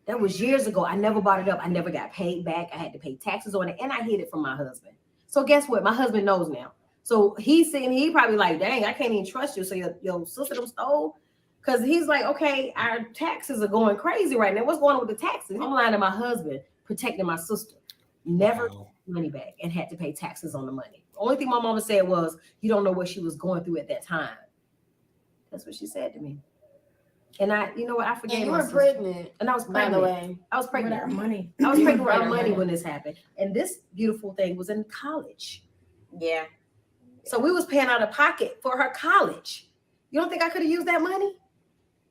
[SPEAKER 4] That was years ago. I never brought it up. I never got paid back. I had to pay taxes on it, and I hid it from my husband. So guess what? My husband knows now. So he's saying, he probably like, dang, I can't even trust you. So your sister them stole? Because he's like, okay, our taxes are going crazy right now. What's going on with the taxes? I'm lying to my husband, protecting my sister. Never money back and had to pay taxes on the money. The only thing my mama said was, you don't know what she was going through at that time. That's what she said to me. And I forgave.
[SPEAKER 5] And you were pregnant.
[SPEAKER 4] And I was pregnant.
[SPEAKER 5] By the way,
[SPEAKER 4] I was pregnant.
[SPEAKER 5] With our money.
[SPEAKER 4] I was pregnant with our money when this happened. And this beautiful thing was in college.
[SPEAKER 5] Yeah.
[SPEAKER 4] So we was paying out of pocket for her college. You don't think I could have used that money?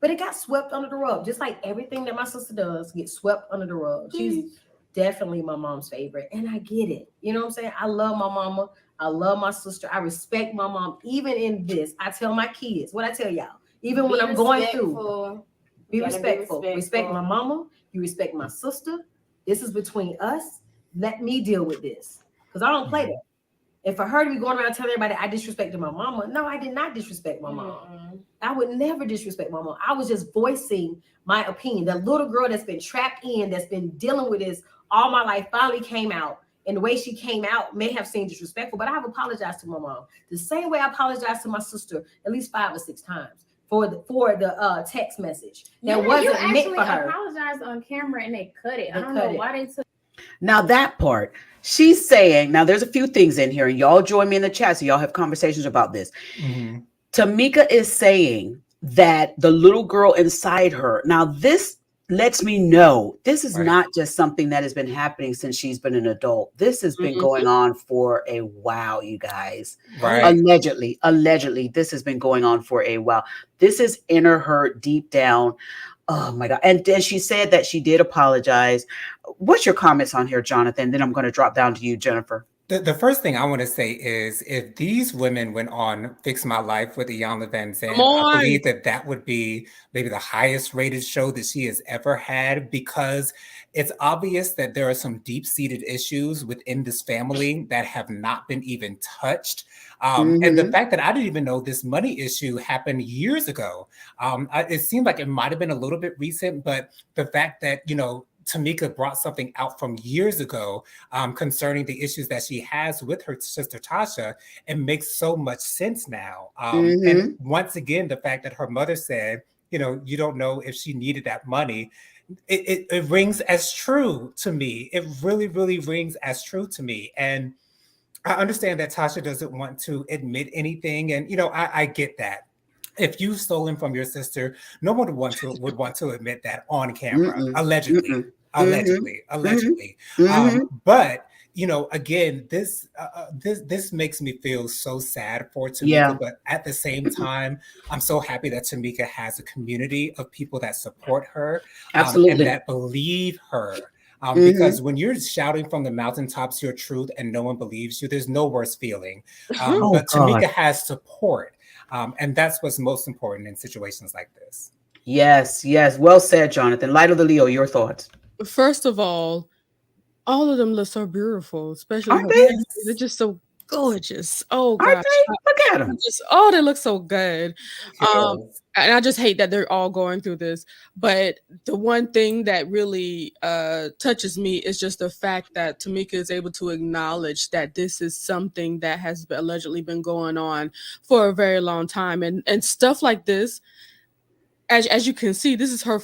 [SPEAKER 4] But it got swept under the rug. Just like everything that my sister does gets swept under the rug. She's definitely my mom's favorite. And I get it. You know what I'm saying? I love my mama. I love my sister. I respect my mom. Even in this, I tell my kids, what I tell y'all, even when I'm going through, be respectful. Respect my mama. You respect my sister. This is between us. Let me deal with this. Because I don't play that. And for her to be going around telling everybody I disrespected my mama, no, I did not disrespect my mom. I would never disrespect my mom. I was just voicing my opinion. The little girl that's been trapped in, that's been dealing with this all my life, finally came out. And the way she came out may have seemed disrespectful, but I have apologized to my mom. The same way I apologized to my sister at least 5 or 6 times for the text message that wasn't meant for her.
[SPEAKER 5] You apologized on camera and they cut it. I don't know why they took.
[SPEAKER 1] Now that part, she's saying, now there's a few things in here, and y'all join me in the chat so y'all have conversations about this. Tamika is saying that the little girl inside her, now this lets me know this is not just something that has been happening since she's been an adult. This has been going on for a while, you guys. Allegedly, this has been going on for a while. This is inner hurt deep down. Oh my God. And then she said that she did apologize. What's your comments on here, Jonathan? Then I'm going to drop down to you, Jennifer.
[SPEAKER 2] The first thing I want to say is if these women went on Fix My Life with Iyanla Vanzant, I believe that would be maybe the highest rated show that she has ever had, because it's obvious that there are some deep-seated issues within this family that have not been even touched. And the fact that I didn't even know this money issue happened years ago. It seemed like it might have been a little bit recent, but the fact that, Tamika brought something out from years ago concerning the issues that she has with her sister Tasha, it makes so much sense now. And once again, the fact that her mother said, you don't know if she needed that money. It rings as true to me. It really, really rings as true to me. And I understand that Tasha doesn't want to admit anything. And, I get that. If you've stolen from your sister, no one would want to admit that on camera, allegedly. But again, this makes me feel so sad for Tamika, but at the same time, I'm so happy that Tamika has a community of people that support her, and that believe her. Because when you're shouting from the mountaintops your truth and no one believes you, there's no worse feeling. But Tamika has support, and that's what's most important in situations like this.
[SPEAKER 1] Yes. Well said, Jonathan. Light of the Leo, your thoughts.
[SPEAKER 3] First of all of them look so beautiful, especially
[SPEAKER 1] Aren't they?
[SPEAKER 3] They're just so gorgeous. Oh
[SPEAKER 1] Aren't
[SPEAKER 3] gosh,
[SPEAKER 1] they? Look at them.
[SPEAKER 3] They look so good. And I just hate that they're all going through this. But the one thing that really touches me is just the fact that Tamika is able to acknowledge that this is something that has allegedly been going on for a very long time, and stuff like this. As you can see, this is her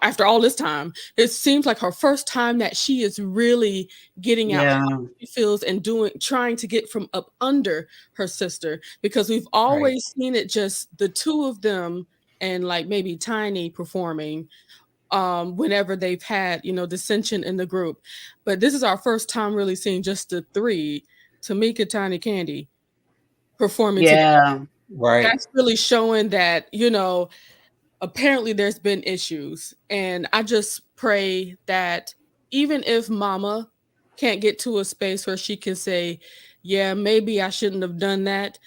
[SPEAKER 3] after all this time, it seems like her first time that she is really getting out how she feels and trying to get from up under her sister, because we've always seen it just the two of them and like maybe Tiny performing whenever they've had, dissension in the group. But this is our first time really seeing just the three, Tamika, Tiny, Candy, performing together.
[SPEAKER 2] Right.
[SPEAKER 3] That's really showing that, apparently there's been issues, and I just pray that even if Mama can't get to a space where she can say, yeah, maybe I shouldn't have done that,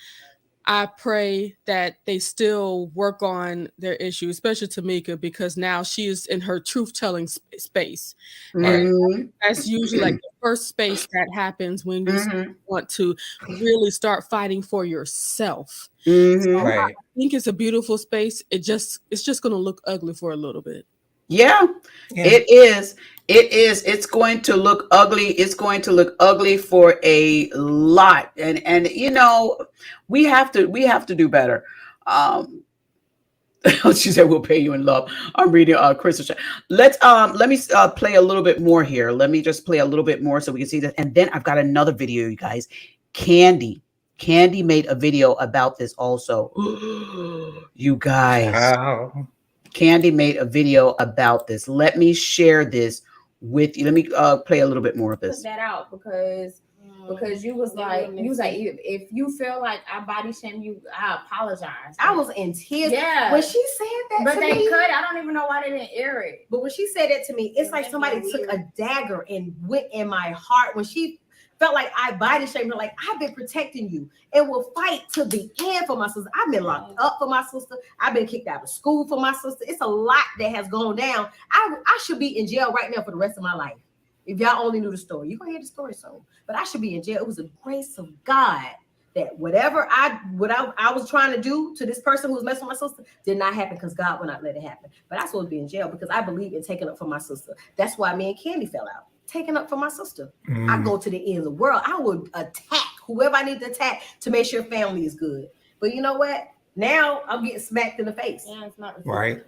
[SPEAKER 3] I pray that they still work on their issue, especially Tamika, because now she is in her truth-telling space. And that's usually like the first space that happens when you want to really start fighting for yourself. So I think it's a beautiful space. It's just going to look ugly for a little bit.
[SPEAKER 1] Yeah, it is. It's going to look ugly. It's going to look ugly for a lot. And we have to do better. She said we'll pay you in love. I'm reading Crystal chat. Let me play a little bit more here. Let me just play a little bit more so we can see that. And then I've got another video, you guys. Candy made a video about this also. You guys.
[SPEAKER 2] Wow.
[SPEAKER 1] Candy made a video about this. Let me share this with you. Let me play a little bit more of this.
[SPEAKER 5] Put that out because you was like if you feel like I body shame you, I apologize.
[SPEAKER 4] I was in tears.
[SPEAKER 5] Yeah.
[SPEAKER 4] When she said that
[SPEAKER 5] but
[SPEAKER 4] to
[SPEAKER 5] they
[SPEAKER 4] me,
[SPEAKER 5] cut. I don't even know why they didn't air it.
[SPEAKER 4] But when she said that to me, it's like somebody took a dagger and went in my heart. When she felt like I body shamed her, like I've been protecting you and will fight to the end for my sister. I've been locked up for my sister. I've been kicked out of school for my sister. It's a lot that has gone down. I should be in jail right now for the rest of my life. If y'all only knew the story, you're gonna hear the story soon. But I should be in jail. It was a grace of God that whatever I was trying to do to this person who was messing with my sister did not happen, because God would not let it happen. But I supposed to be in jail because I believe in taking up for my sister. That's why me and Candy fell out. Taking up for my sister. I go to the end of the world. I would attack whoever I need to attack to make sure family is good. But you know what? Now I'm getting smacked in the face.
[SPEAKER 5] Yeah, it's not
[SPEAKER 2] right.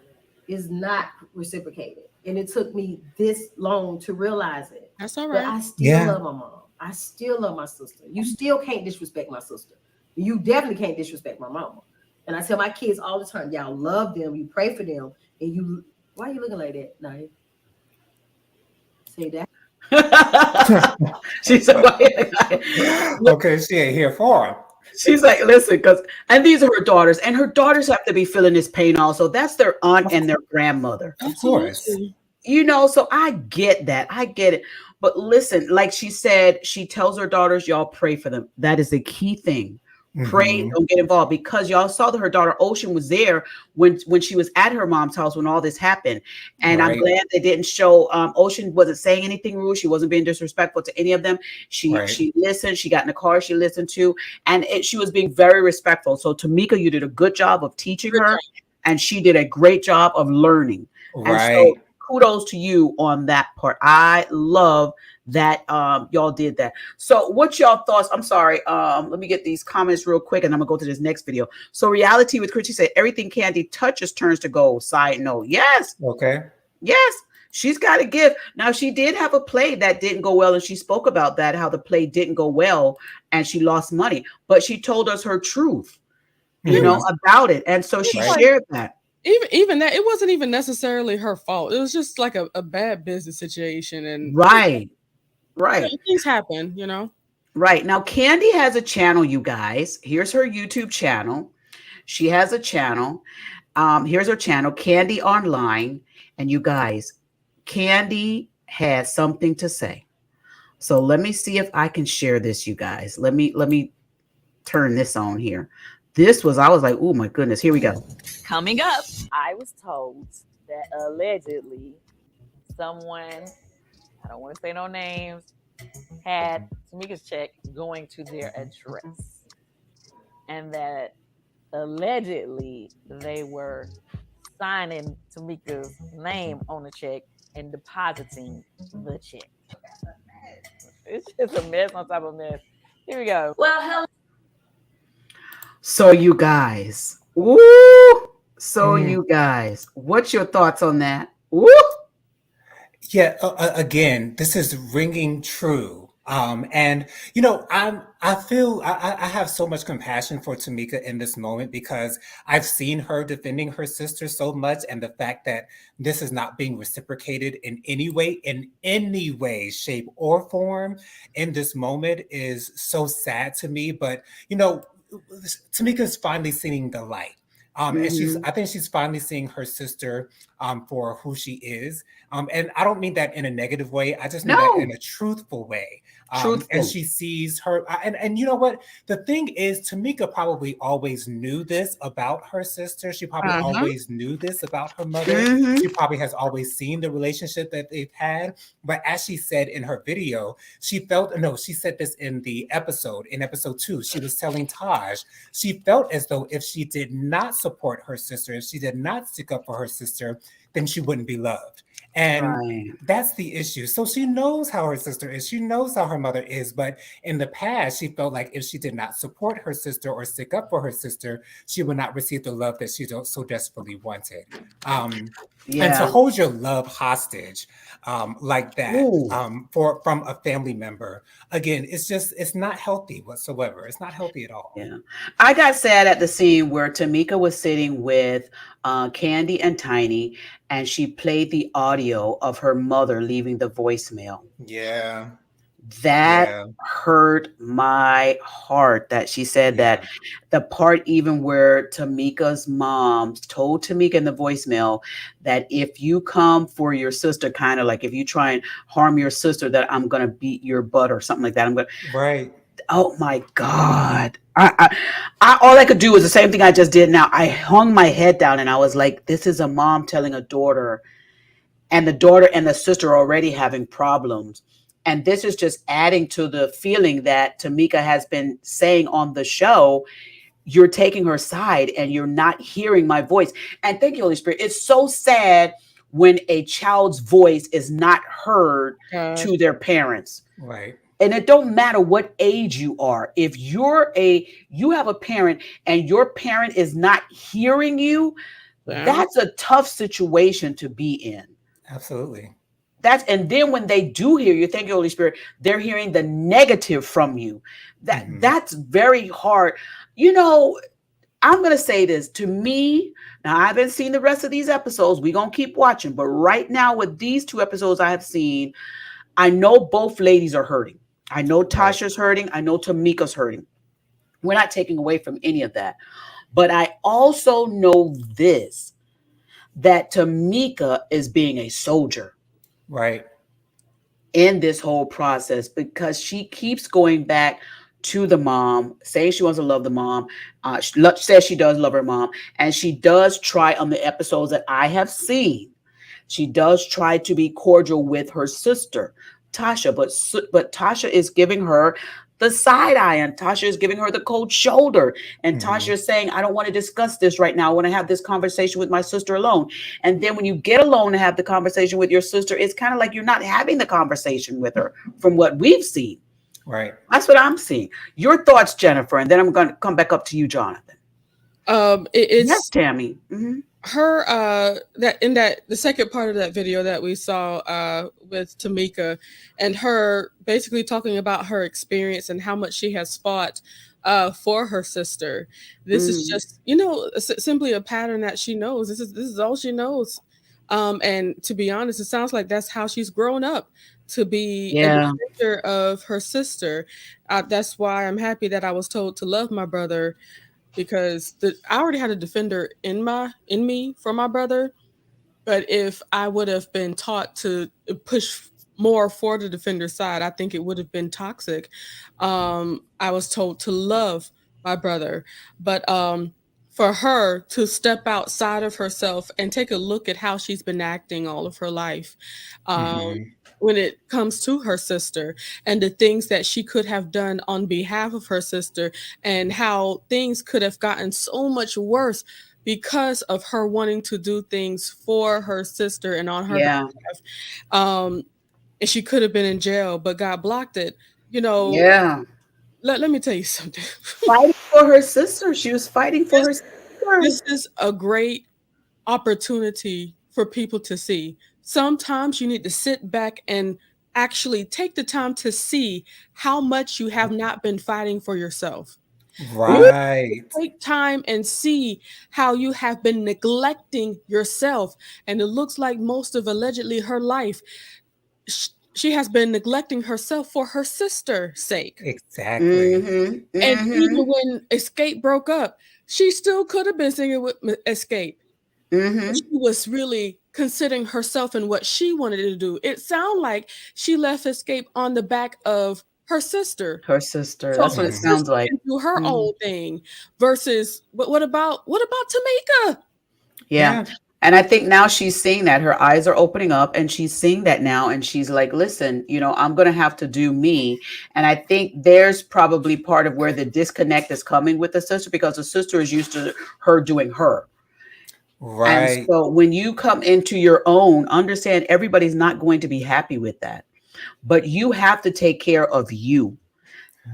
[SPEAKER 4] It's not reciprocated. And it took me this long to realize it.
[SPEAKER 3] That's all right.
[SPEAKER 4] But I still love my mom. I still love my sister. You still can't disrespect my sister. You definitely can't disrespect my mama. And I tell my kids all the time, y'all love them, you pray for them, and you, why are you looking like that, Nadia? Say that.
[SPEAKER 1] She's like,
[SPEAKER 2] okay, she ain't here for it.
[SPEAKER 1] She's like, listen, and these are her daughters, and her daughters have to be feeling this pain also. That's their aunt and their grandmother.
[SPEAKER 2] Of course.
[SPEAKER 1] So I get that. I get it. But listen, like she said, she tells her daughters, y'all pray for them. That is the key thing. Pray, don't get involved, because y'all saw that her daughter Ocean was there when she was at her mom's house when all this happened. And I'm glad they didn't show Ocean wasn't saying anything rude. She wasn't being disrespectful to any of them. She listened. She got in the car. She listened to, and she was being very respectful. So Tamika, you did a good job of teaching her, and she did a great job of learning.
[SPEAKER 2] Right.
[SPEAKER 1] And so kudos to you on that part. I love that y'all did that. So what's y'all thoughts? I'm sorry. Let me get these comments real quick and I'm gonna go to this next video. So reality with Christy said everything Candy touches turns to gold. Side note. Yes.
[SPEAKER 2] Okay.
[SPEAKER 1] Yes. She's got a gift. Now she did have a play that didn't go well, and she spoke about that, how the play didn't go well and she lost money, but she told us her truth, you know, about it. And so she shared that.
[SPEAKER 3] Even that, it wasn't even necessarily her fault. It was just like a bad business situation. And
[SPEAKER 1] Right.
[SPEAKER 3] things happen, you know.
[SPEAKER 1] Right. Now Candy has a channel, you guys. Here's her YouTube channel. She has a channel. Here's her channel, Candy Online. And you guys, Candy has something to say. So let me see if I can share this, you guys. Let me turn this on here. I was like, oh my goodness, here we go.
[SPEAKER 6] Coming up, I was told that allegedly someone, I don't want to say no names, had Tamika's check going to their address. And that allegedly they were signing Tamika's name on the check and depositing the check. It's just a mess on top of a mess. Here we go.
[SPEAKER 4] Well, hello.
[SPEAKER 1] So you guys, woo! So you guys, what's your thoughts on that? Woo!
[SPEAKER 2] Yeah, again, this is ringing true. And you know, I feel I have so much compassion for Tamika in this moment because I've seen her defending her sister so much, and the fact that this is not being reciprocated in any way, shape, or form in this moment is so sad to me. But you know, Tamika's finally seeing the light. And I think she's finally seeing her sister for who she is. And I don't mean that in a negative way. I just mean that in a truthful way. And she sees her. And you know what? The thing is, Tamika probably always knew this about her sister. She probably always knew this about her mother. She probably has always seen the relationship that they've had. But as she said in her video, she said this in episode 2, she was telling Taj, she felt as though if she did not support her sister, if she did not stick up for her sister, then she wouldn't be loved. And that's the issue. So she knows how her sister is. She knows how her mother is. But in the past, she felt like if she did not support her sister or stick up for her sister, she would not receive the love that she so desperately wanted. And to hold your love hostage like that from a family member, again, it's not healthy whatsoever. It's not healthy at all.
[SPEAKER 1] Yeah, I got sad at the scene where Tamika was sitting with Candy and Tiny, and she played the audio of her mother leaving the voicemail.
[SPEAKER 2] Yeah.
[SPEAKER 1] That hurt my heart that she said that. The part even where Tamika's mom told Tamika in the voicemail that if you come for your sister, kind of like if you try and harm your sister, that I'm going to beat your butt or something like that.
[SPEAKER 2] Right.
[SPEAKER 1] Oh my God. I all I could do was the same thing I just did now. I hung my head down and I was like, this is a mom telling a daughter, and the daughter and the sister are already having problems. And this is just adding to the feeling that Tamika has been saying on the show, you're taking her side and you're not hearing my voice. And thank you, Holy Spirit. It's so sad when a child's voice is not heard to their parents.
[SPEAKER 2] Right.
[SPEAKER 1] And it don't matter what age you are. If you have a parent and your parent is not hearing you, that's a tough situation to be in.
[SPEAKER 2] Absolutely.
[SPEAKER 1] And then when they do hear you, thank you, Holy Spirit, they're hearing the negative from you. That's very hard. You know, I'm going to say this to me. Now, I haven't seen the rest of these episodes. We're going to keep watching. But right now with these 2 episodes I have seen, I know both ladies are hurting. I know Tasha's hurting. I know Tamika's hurting. We're not taking away from any of that. But I also know this, that Tamika is being a soldier.
[SPEAKER 2] Right.
[SPEAKER 1] In this whole process, because she keeps going back to the mom, saying she wants to love the mom. She says she does love her mom. And she does try on the episodes that I have seen. She does try to be cordial with her sister, Tasha, but Tasha is giving her the side eye, and Tasha is giving her the cold shoulder, and Tasha is saying, I don't want to discuss this right now. I want to have this conversation with my sister alone. And then when you get alone to have the conversation with your sister, it's kind of like you're not having the conversation with her from what we've seen.
[SPEAKER 2] Right.
[SPEAKER 1] That's what I'm seeing. Your thoughts, Jennifer, and then I'm going to come back up to you, Jonathan.
[SPEAKER 3] It's
[SPEAKER 1] yes, Tammy.
[SPEAKER 3] her that in that the second part of that video that we saw with Tamika, and her basically talking about her experience and how much she has fought for her sister. This is just, you know, simply a pattern that she knows. This is all she knows. And to be honest, it sounds like that's how she's grown up, to be a defender of her sister. That's why I'm happy that I was told to love my brother, because I already had a defender in me for my brother. But if I would have been taught to push more for the defender side, I think it would have been toxic. I was told to love my brother, but for her to step outside of herself and take a look at how she's been acting all of her life, when it comes to her sister, and the things that she could have done on behalf of her sister, and how things could have gotten so much worse because of her wanting to do things for her sister and on her behalf. And she could have been in jail, but God blocked it. You know, let me tell you something.
[SPEAKER 1] Fighting for her sister. She was fighting for her sister.
[SPEAKER 3] This is a great opportunity for people to see. Sometimes you need to sit back and actually take the time to see how much you have not been fighting for yourself.
[SPEAKER 2] Right.
[SPEAKER 3] Take time and see how you have been neglecting yourself. And it looks like most of allegedly her life, she has been neglecting herself for her sister's sake.
[SPEAKER 2] Exactly.
[SPEAKER 3] And even when Xscape broke up, she still could have been singing with Xscape. She was really considering herself and what she wanted to do. It sounded like she left Xscape on the back of her sister.
[SPEAKER 1] So that's what it sounds like.
[SPEAKER 3] Do her own thing versus what about Tamika?
[SPEAKER 1] Yeah. And I think now she's seeing that her eyes are opening up, and she's seeing that now. And she's like, listen, you know, I'm going to have to do me. And I think there's probably part of where the disconnect is coming with the sister, because the sister is used to her doing her. Right. And so when you come into your own, understand everybody's not going to be happy with that, but you have to take care of you.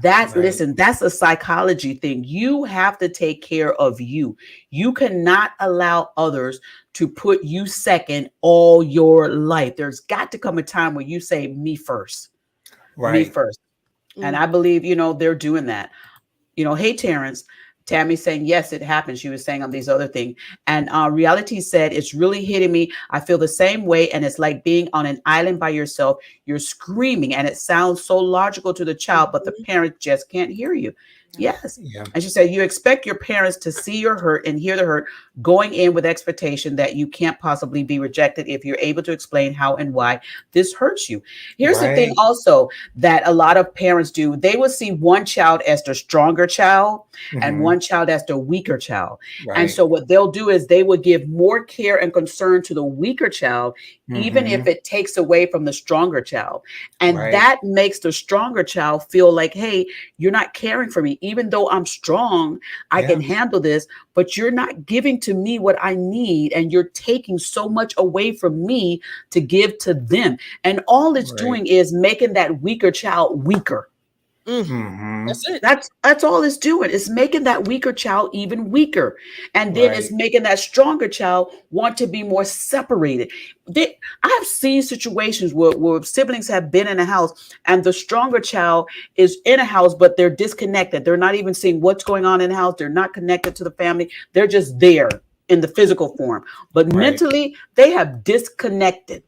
[SPEAKER 1] Listen, that's a psychology thing. You have to take care of you. You cannot allow others to put you second all your life. There's got to come a time where you say me first, me first. And I believe, you know, they're doing that. You know, hey, Terrence. Tammy's saying, yes, it happened. She was saying on these other things. And Reality said, it's really hitting me. I feel the same way. And it's like being on an island by yourself. You're screaming and it sounds so logical to the child, but the parent just can't hear you. Yes. And she said, you expect your parents to see your hurt and hear the hurt, going in with expectation that you can't possibly be rejected if you're able to explain how and why this hurts you. Here's the thing also that a lot of parents do. They will see one child as the stronger child and one child as the weaker child. And so what they'll do is they will give more care and concern to the weaker child, even if it takes away from the stronger child. And that makes the stronger child feel like, hey, you're not caring for me. Even though I'm strong, I can handle this, but you're not giving to me what I need. And you're taking so much away from me to give to them. And all it's doing is making that weaker child weaker. That's it. That's all it's doing. It's making that weaker child even weaker. And then it's making that stronger child want to be more separated. I have seen situations where siblings have been in a house and the stronger child is in a house, but they're disconnected. They're not even seeing what's going on in the house. They're not connected to the family. They're just there in the physical form. But mentally, they have disconnected.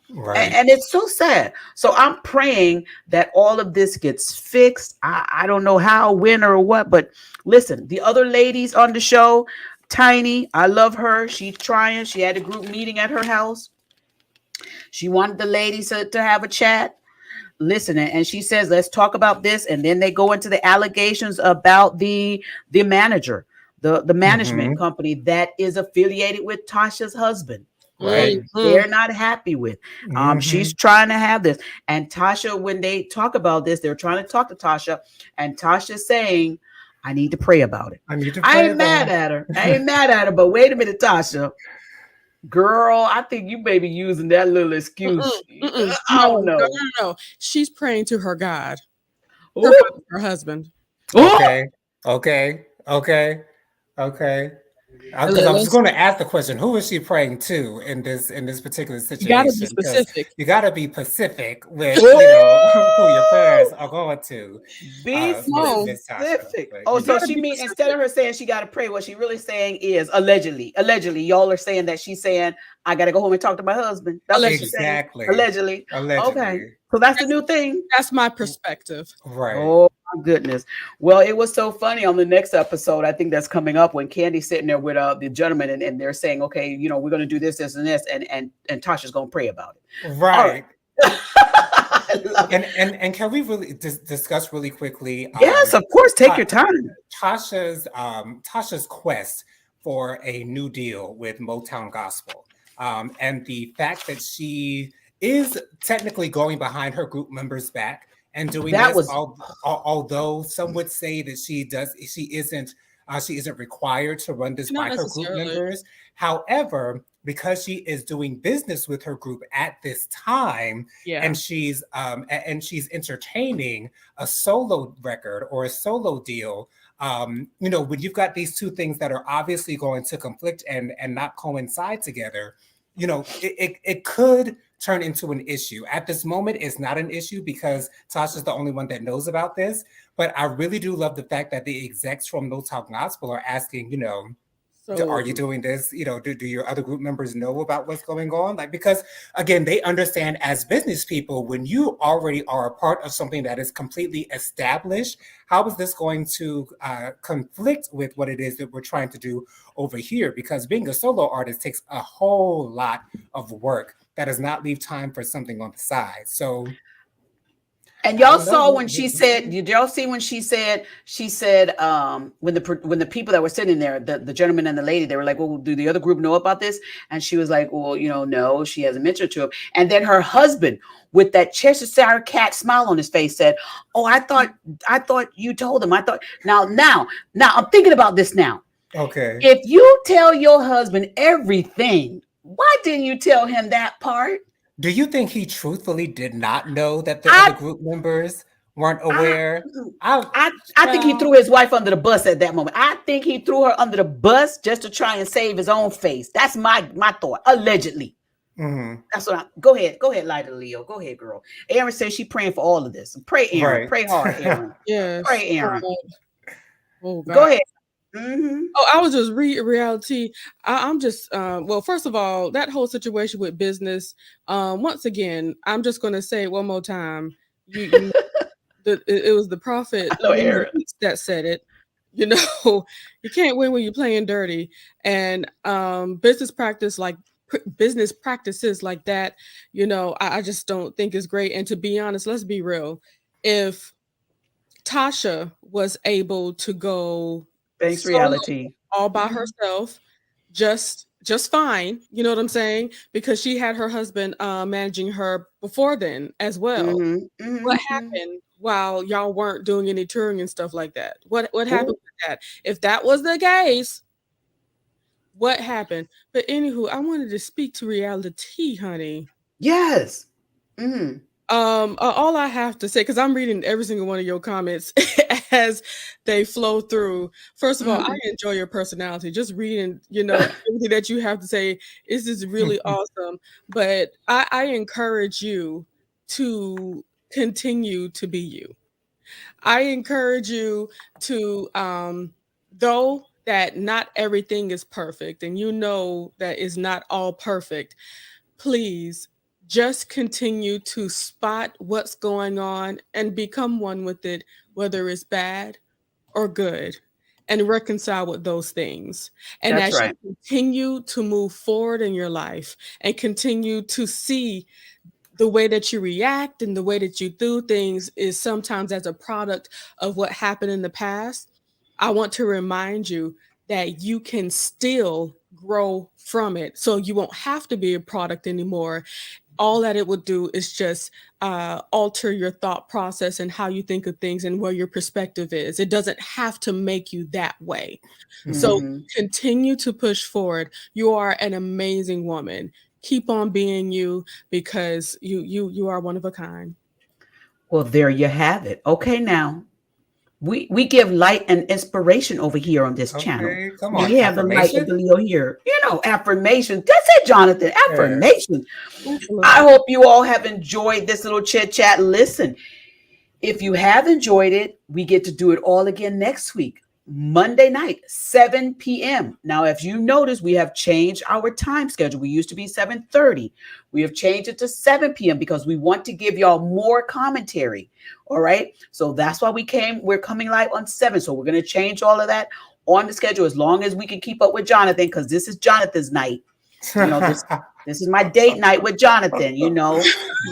[SPEAKER 1] And it's so sad. So I'm praying that all of this gets fixed. I don't know how, when, or what, but listen, the other ladies on the show, Tiny, I love her. She's trying. She had a group meeting at her house. She wanted the ladies to have a chat. Listen, and she says, let's talk about this. And then they go into the allegations about the manager, the management company that is affiliated with Tasha's husband.
[SPEAKER 2] Right.
[SPEAKER 1] They're not happy with. She's trying to have this. And Tasha, when they talk about this, they're trying to talk to Tasha, and Tasha's saying, I need to pray about it.
[SPEAKER 2] I need to
[SPEAKER 1] I
[SPEAKER 2] pray
[SPEAKER 1] ain't mad
[SPEAKER 2] about
[SPEAKER 1] at her. I ain't mad at her, but wait a minute, Tasha. Girl, I think you may be using that little excuse. I don't know.
[SPEAKER 3] No. She's praying to her God,
[SPEAKER 1] Ooh.
[SPEAKER 3] her husband.
[SPEAKER 2] Okay. Okay. Okay. Okay. Because I was going to ask the question: who is she praying to in this particular situation?
[SPEAKER 3] You gotta be specific.
[SPEAKER 2] You got to be specific with who your prayers are going to.
[SPEAKER 1] Be specific. So she means instead of her saying she got to pray, what she really saying is allegedly. Y'all are saying that she's saying I got to go home and talk to my husband. That's what she's saying. Allegedly. Okay. So that's the new thing.
[SPEAKER 3] That's my perspective.
[SPEAKER 2] Right.
[SPEAKER 1] Oh my goodness. Well, it was so funny on the next episode. I think that's coming up when Candy's sitting there with the gentleman and they're saying, okay, we're going to do this, this, and this, and Tasha's going to pray about it.
[SPEAKER 2] Right. And can we really discuss really quickly?
[SPEAKER 1] Yes, of course. Take your time.
[SPEAKER 2] Tasha's quest for a new deal with Motown Gospel, and the fact that she is technically going behind her group members' back and doing this. Although some would say that she isn't required to run this by her group members. However, because she is doing business with her group at this time, and she's entertaining a solo record or a solo deal, when you've got these two things that are obviously going to conflict and not coincide together, it could turn into an issue. At this moment, it's not an issue because Tasha's the only one that knows about this. But I really do love the fact that the execs from No Talk Gospel are asking, are you doing this? Do your other group members know about what's going on? Because again, they understand as business people, when you already are a part of something that is completely established, how is this going to conflict with what it is that we're trying to do over here? Because being a solo artist takes a whole lot of work. That does not leave time for something on the side. So.
[SPEAKER 1] And y'all saw when she said, did y'all see when she said, when the people that were sitting there, the gentleman and the lady, they were like, well, do the other group know about this? And she was like, well, no, she hasn't mentioned it to him. And then her husband, with that Cheshire cat smile on his face, said, oh, I thought you told him. Now I'm thinking about this now.
[SPEAKER 2] Okay.
[SPEAKER 1] If you tell your husband everything, why didn't you tell him that part?
[SPEAKER 2] Do you think he truthfully did not know that the other group members weren't aware?
[SPEAKER 1] I think he threw his wife under the bus at that moment. I think he threw her under the bus just to try and save his own face. That's my thought. Allegedly.
[SPEAKER 2] Mm-hmm.
[SPEAKER 1] That's what go ahead, Lida Leo. Go ahead, girl. Aaron says she praying for all of this. Pray, Aaron. Right. Pray hard, Aaron.
[SPEAKER 3] Yes.
[SPEAKER 1] Pray, Aaron.
[SPEAKER 3] Oh, God.
[SPEAKER 1] Go ahead. Mm-hmm.
[SPEAKER 3] Oh, I was just reality. I'm just well, first of all, that whole situation with business. Once again, I'm just going to say it one more time. It was the prophet that said it. You can't win when you're playing dirty, and business practices like that. I just don't think is great. And to be honest, let's be real. If Tasha was able to go.
[SPEAKER 1] Thanks, reality.
[SPEAKER 3] All by herself, just fine. You know what I'm saying? Because she had her husband managing her before then as well.
[SPEAKER 1] Mm-hmm.
[SPEAKER 3] What happened while y'all weren't doing any touring and stuff like that? What happened with that? If that was the case, what happened? But anywho, I wanted to speak to reality, honey.
[SPEAKER 1] Yes. Mm-hmm.
[SPEAKER 3] All I have to say, because I'm reading every single one of your comments as they flow through. First of all, I enjoy your personality. Just reading, everything that you have to say is just really awesome. But I encourage you to continue to be you. I encourage you to, though that not everything is perfect, and that is not all perfect, please just continue to spot what's going on and become one with it, whether it's bad or good, and reconcile with those things. And as you continue to move forward in your life and continue to see the way that you react and the way that you do things is sometimes as a product of what happened in the past, I want to remind you that you can still grow from it. So you won't have to be a product anymore. All that it would do is just alter your thought process and how you think of things and where your perspective is. It doesn't have to make you that way. So
[SPEAKER 1] Mhm.
[SPEAKER 3] continue to push forward. You are an amazing woman. Keep on being you, because you are one of a kind.
[SPEAKER 1] Well, there you have it. Okay, now we give light and inspiration over here on this channel.
[SPEAKER 2] Okay, come on.
[SPEAKER 1] We have the light of
[SPEAKER 2] Affirmation?
[SPEAKER 1] the Leo here. Affirmation. That's it, Jonathan.
[SPEAKER 2] Yeah.
[SPEAKER 1] Affirmation. I
[SPEAKER 3] Absolutely.
[SPEAKER 1] hope you all have enjoyed this little chit chat. Listen, if you have enjoyed it, we get to do it all again next week, Monday night, 7 p.m. Now, if you notice, we have changed our time schedule. We used to be 7:30. We have changed it to 7 p.m. because we want to give y'all more commentary. All right. So that's why we're coming live on 7. So we're going to change all of that on the schedule as long as we can keep up with Jonathan, because this is Jonathan's night. This is my date night with Jonathan, date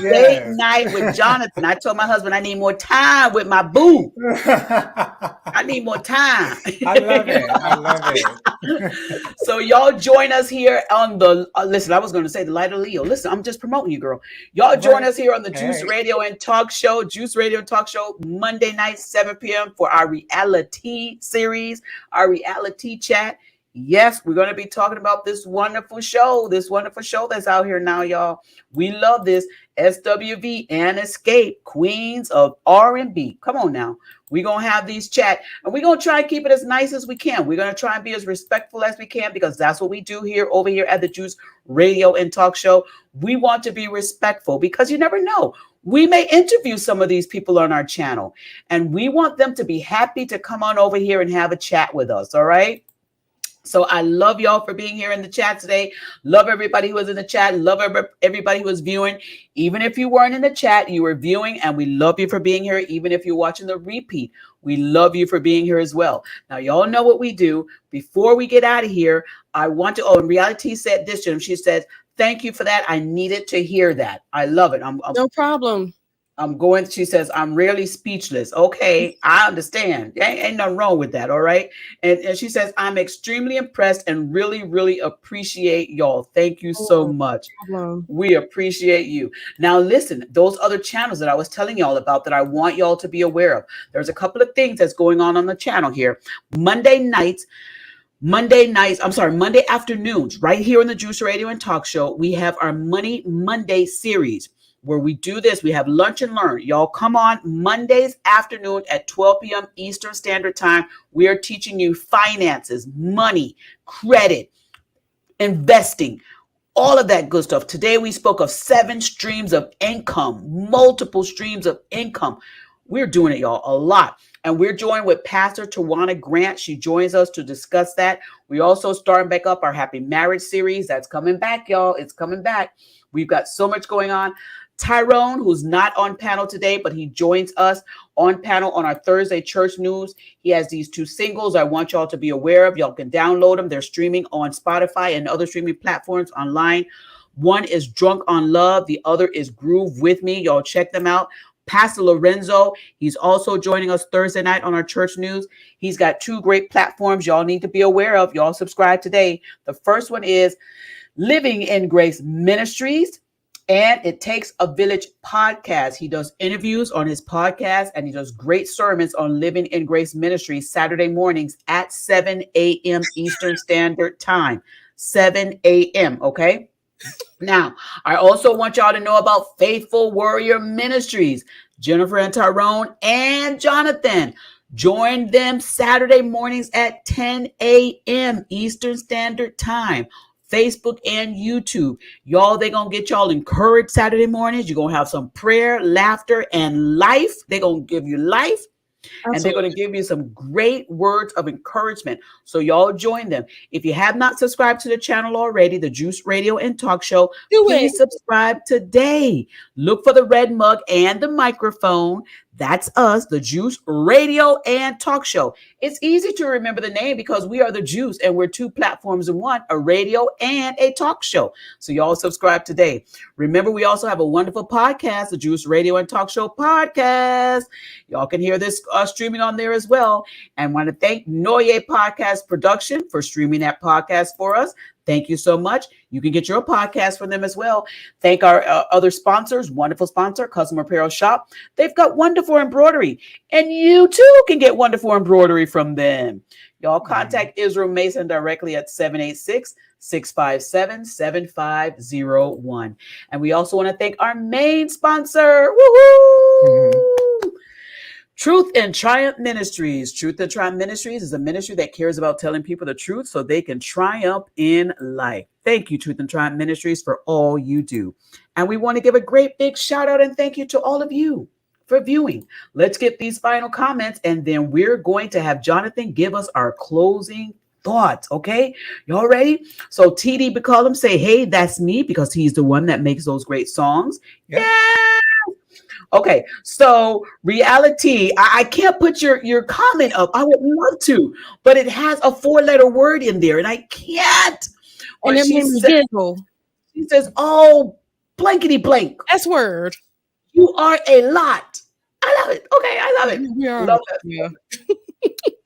[SPEAKER 2] Yes.
[SPEAKER 1] night with Jonathan. I told my husband I need more time with my boo. I need more time.
[SPEAKER 2] I love it. I love it.
[SPEAKER 1] So y'all join us here on the, listen, I was going to say the Light of Leo. Listen, I'm just promoting you, girl. Y'all join
[SPEAKER 2] Right.
[SPEAKER 1] us here on the Juice
[SPEAKER 2] Hey.
[SPEAKER 1] Radio and Talk Show, Monday night, 7 p.m. for our reality series, our reality chat. Yes, we're going to be talking about this wonderful show that's out here now, y'all. We love this. SWV and Xscape, queens of R&B. Come on now. We're going to have these chat, and we're going to try and keep it as nice as we can. We're going to try and be as respectful as we can, because that's what we do here over here at the Juice Radio and Talk Show. We want to be respectful, because you never know. We may interview some of these people on our channel, and we want them to be happy to come on over here and have a chat with us. All right. So I love y'all for being here in the chat today. Love everybody who was in the chat. Love everybody who was viewing. Even if you weren't in the chat, you were viewing, and we love you for being here. Even if you're watching the repeat, we love you for being here as well. Now, y'all know what we do. Before we get out of here, I want to, and Reality said this to him. She said, thank you for that. I needed to hear that. I love it.
[SPEAKER 3] No problem.
[SPEAKER 1] She says, I'm rarely speechless. Okay, I understand. Ain't nothing wrong with that. All right. And she says, I'm extremely impressed and really, really appreciate y'all. Thank you so much. We appreciate you. Now, listen, those other channels that I was telling y'all about that I want y'all to be aware of. There's a couple of things that's going on the channel here. Monday afternoons, right here on the Juice Radio and Talk Show, we have our Money Monday series, where we do this. We have lunch and learn. Y'all come on Mondays afternoon at 12 p.m. Eastern Standard Time. We are teaching you finances, money, credit, investing, all of that good stuff. Today we spoke of 7 streams of income, multiple streams of income. We're doing it, y'all, a lot. And we're joined with Pastor Tawana Grant. She joins us to discuss that. We also starting back up our Happy Marriage series. That's coming back, y'all. It's coming back. We've got so much going on. Tyrone, who's not on panel today, but he joins us on panel on our Thursday church news. He has these 2 singles I want y'all to be aware of. Y'all can download them. They're streaming on Spotify and other streaming platforms online. One is Drunk on Love. The other is Groove With Me. Y'all check them out. Pastor Lorenzo, he's also joining us Thursday night on our church news. He's got 2 great platforms y'all need to be aware of. Y'all subscribe today. The first one is Living in Grace Ministries, and It Takes a Village podcast. He does interviews on his podcast, and he does great sermons on Living in Grace Ministries Saturday mornings at 7 a.m. Eastern Standard Time. 7 a.m. Okay. Now, I also want y'all to know about Faithful Warrior Ministries. Jennifer and Tyrone and Jonathan. Join them Saturday mornings at 10 a.m. Eastern Standard Time. Facebook and YouTube. Y'all, they're going to get y'all encouraged Saturday mornings. You're going to have some prayer, laughter, and life. They're going to give you life. Absolutely. And they're going to give you some great words of encouragement. So y'all join them. If you have not subscribed to the channel already, the Juice Radio and Talk Show, please subscribe today. Look for the red mug and the microphone. That's us, the Juice Radio and Talk Show. It's easy to remember the name because we are the Juice, and we're 2 platforms in one, a radio and a talk show. So y'all subscribe today. Remember, we also have a wonderful podcast, the Juice Radio and Talk Show podcast. Y'all can hear this streaming on there as well. And want to thank Noye Podcast Production for streaming that podcast for us. Thank you so much. You can get your podcast from them as well. Thank our other sponsors, wonderful sponsor, Custom Apparel Shop. They've got wonderful embroidery, and you too can get wonderful embroidery from them. Y'all contact Israel Mason directly at 786-657-7501. And we also want to thank our main sponsor. Woohoo! Truth and Triumph Ministries. Truth and Triumph Ministries is a ministry that cares about telling people the truth so they can triumph in life. Thank you, Truth and Triumph Ministries, for all you do. And we want to give a great big shout out and thank you to all of you for viewing. Let's get these final comments, and then we're going to have Jonathan give us our closing thoughts. Okay, y'all ready? So TD McCollum say, hey, that's me, because he's the one that makes those great songs. Yeah. Okay, so reality, I can't put your comment up. I would love to, but it has a 4-letter word in there, and I can't.
[SPEAKER 3] And it made me giggle.
[SPEAKER 1] She says, oh, blankety blank.
[SPEAKER 3] S word.
[SPEAKER 1] You are a lot. I love it. Okay, I love it.
[SPEAKER 3] We are.
[SPEAKER 1] Love it.
[SPEAKER 3] Yeah.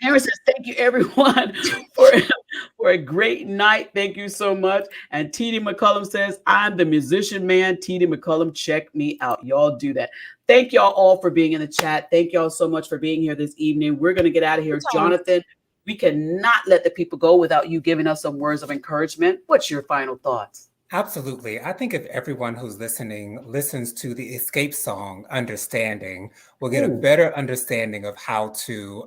[SPEAKER 1] Aaron says, thank you, everyone, for a great night. Thank you so much. And TD McCullum says, I'm the musician man. TD McCullum, check me out. Y'all do that. Thank y'all all for being in the chat. Thank y'all so much for being here this evening. We're going to get out of here. Jonathan, we cannot let the people go without you giving us some words of encouragement. What's your final thoughts?
[SPEAKER 2] Absolutely. I think if everyone who's listening listens to the Xscape song, Understanding, will get a better understanding of how to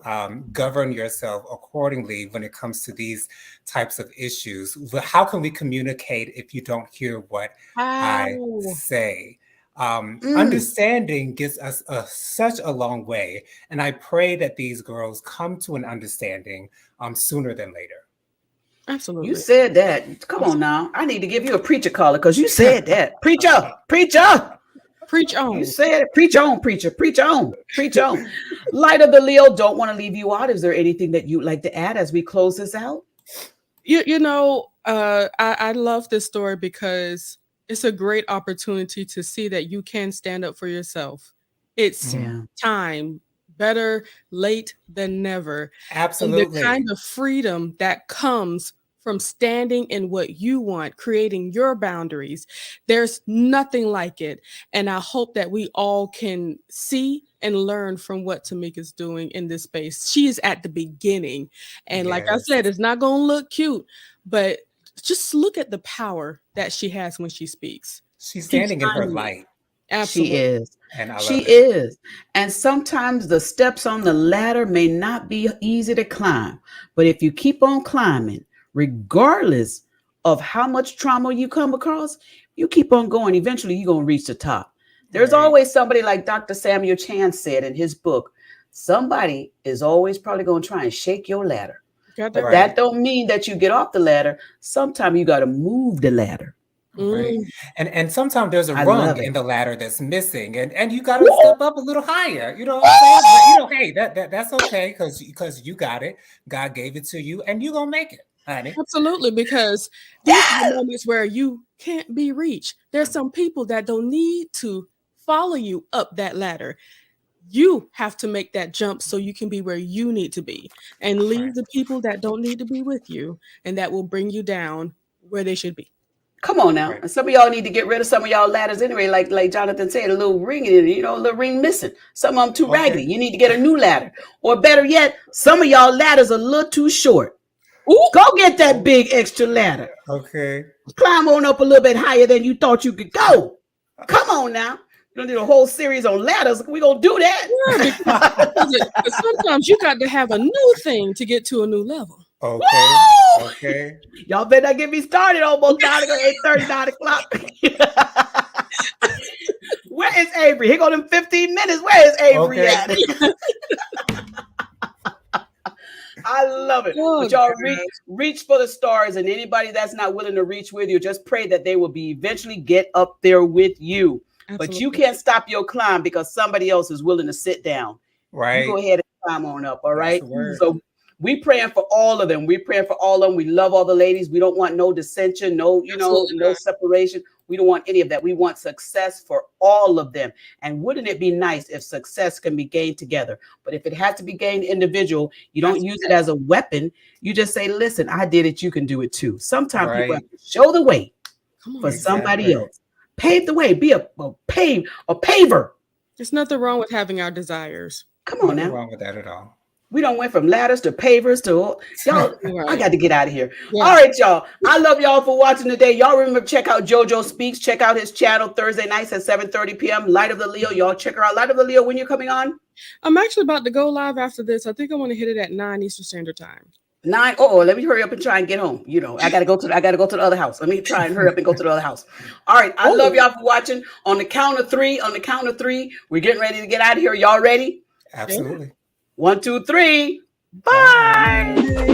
[SPEAKER 2] govern yourself accordingly when it comes to these types of issues. How can we communicate if you don't hear what I say? Understanding gets us such a long way. And I pray that these girls come to an understanding sooner than later.
[SPEAKER 3] Absolutely.
[SPEAKER 1] You said that. Come on now. I need to give you a preacher caller because you said that. Preacher. Preach on. You said it. Preach on, preacher. Preach on. Preach on. Light of the Leo, don't want to leave you out. Is there anything that you'd like to add as we close this out?
[SPEAKER 3] I love this story because it's a great opportunity to see that you can stand up for yourself. It's time. Better late than never.
[SPEAKER 2] Absolutely.
[SPEAKER 3] And the kind of freedom that comes from standing in what you want, creating your boundaries. There's nothing like it. And I hope that we all can see and learn from what Tamika's doing in this space. She's at the beginning. And like I said, it's not going to look cute, but just look at the power that she has when she speaks.
[SPEAKER 2] She's standing in her light.
[SPEAKER 1] Absolutely. She is.
[SPEAKER 2] And
[SPEAKER 1] she is. And sometimes the steps on the ladder may not be easy to climb, but if you keep on climbing, regardless of how much trauma you come across, you keep on going. Eventually, you're going to reach the top. There's always somebody, like Dr. Samuel Chan said in his book, somebody is always probably going to try and shake your ladder. But that don't mean that you get off the ladder. Sometimes you got to move the ladder.
[SPEAKER 2] Right. And sometimes there's a rung in the ladder that's missing, and you got to step up a little higher. You know what I'm saying? But, hey, that's okay because you got it. God gave it to you, and you're gonna make it, honey.
[SPEAKER 3] Absolutely, because these are the moments where you can't be reached. There's some people that don't need to follow you up that ladder. You have to make that jump so you can be where you need to be, and leave the people that don't need to be with you, and that will bring you down where they should be.
[SPEAKER 1] Come on now. And some of y'all need to get rid of some of y'all ladders anyway. Like Jonathan said, a little ring in it, a little ring missing. Some of them too raggedy. You need to get a new ladder. Or better yet, some of y'all ladders are a little too short. Ooh, go get that big extra ladder.
[SPEAKER 2] Okay.
[SPEAKER 1] Climb on up a little bit higher than you thought you could go. Come on now. You're going to do a whole series on ladders. We're going to do that.
[SPEAKER 3] Because sometimes you got to have a new thing to get to a new level.
[SPEAKER 2] Okay.
[SPEAKER 1] Woo!
[SPEAKER 2] Okay.
[SPEAKER 1] Y'all better not get me started almost 8:30, 9 o'clock. Where is Avery? Here go them 15 minutes. Where is Avery at? I love it. But y'all reach for the stars, and anybody that's not willing to reach with you, just pray that they will be eventually get up there with you. Absolutely. But you can't stop your climb because somebody else is willing to sit down.
[SPEAKER 2] Right.
[SPEAKER 1] You go ahead and climb on up. All right. So We praying for all of them. We praying for all of them. We love all the ladies. We don't want no dissension, no, no separation. We don't want any of that. We want success for all of them. And wouldn't it be nice if success can be gained together? But if it has to be gained individual, you don't use it as a weapon. You just say, listen, I did it. You can do it too. Sometimes people have to show the way for somebody else. Pave the way. Be a paver.
[SPEAKER 3] There's nothing wrong with having our desires.
[SPEAKER 1] Come on now.
[SPEAKER 2] Nothing wrong with that at all.
[SPEAKER 1] We don't went from ladders to pavers to y'all.
[SPEAKER 3] Right.
[SPEAKER 1] I got to get out of here. Yeah. All right, y'all. I love y'all for watching today. Y'all remember, check out JoJo Speaks. Check out his channel Thursday nights at 7:30 p.m. Light of the Leo. Y'all check her out. Light of the Leo, when you're coming on?
[SPEAKER 3] I'm actually about to go live after this. I think I want to hit it at 9 Eastern Standard Time.
[SPEAKER 1] 9. Oh, let me hurry up and try and get home. You know, I gotta go to the other house. Let me try and hurry up and go to the other house. All right. I love y'all for watching. On the count of three, we're getting ready to get out of here. Y'all ready?
[SPEAKER 2] Absolutely.
[SPEAKER 1] 1, 2, 3. Bye.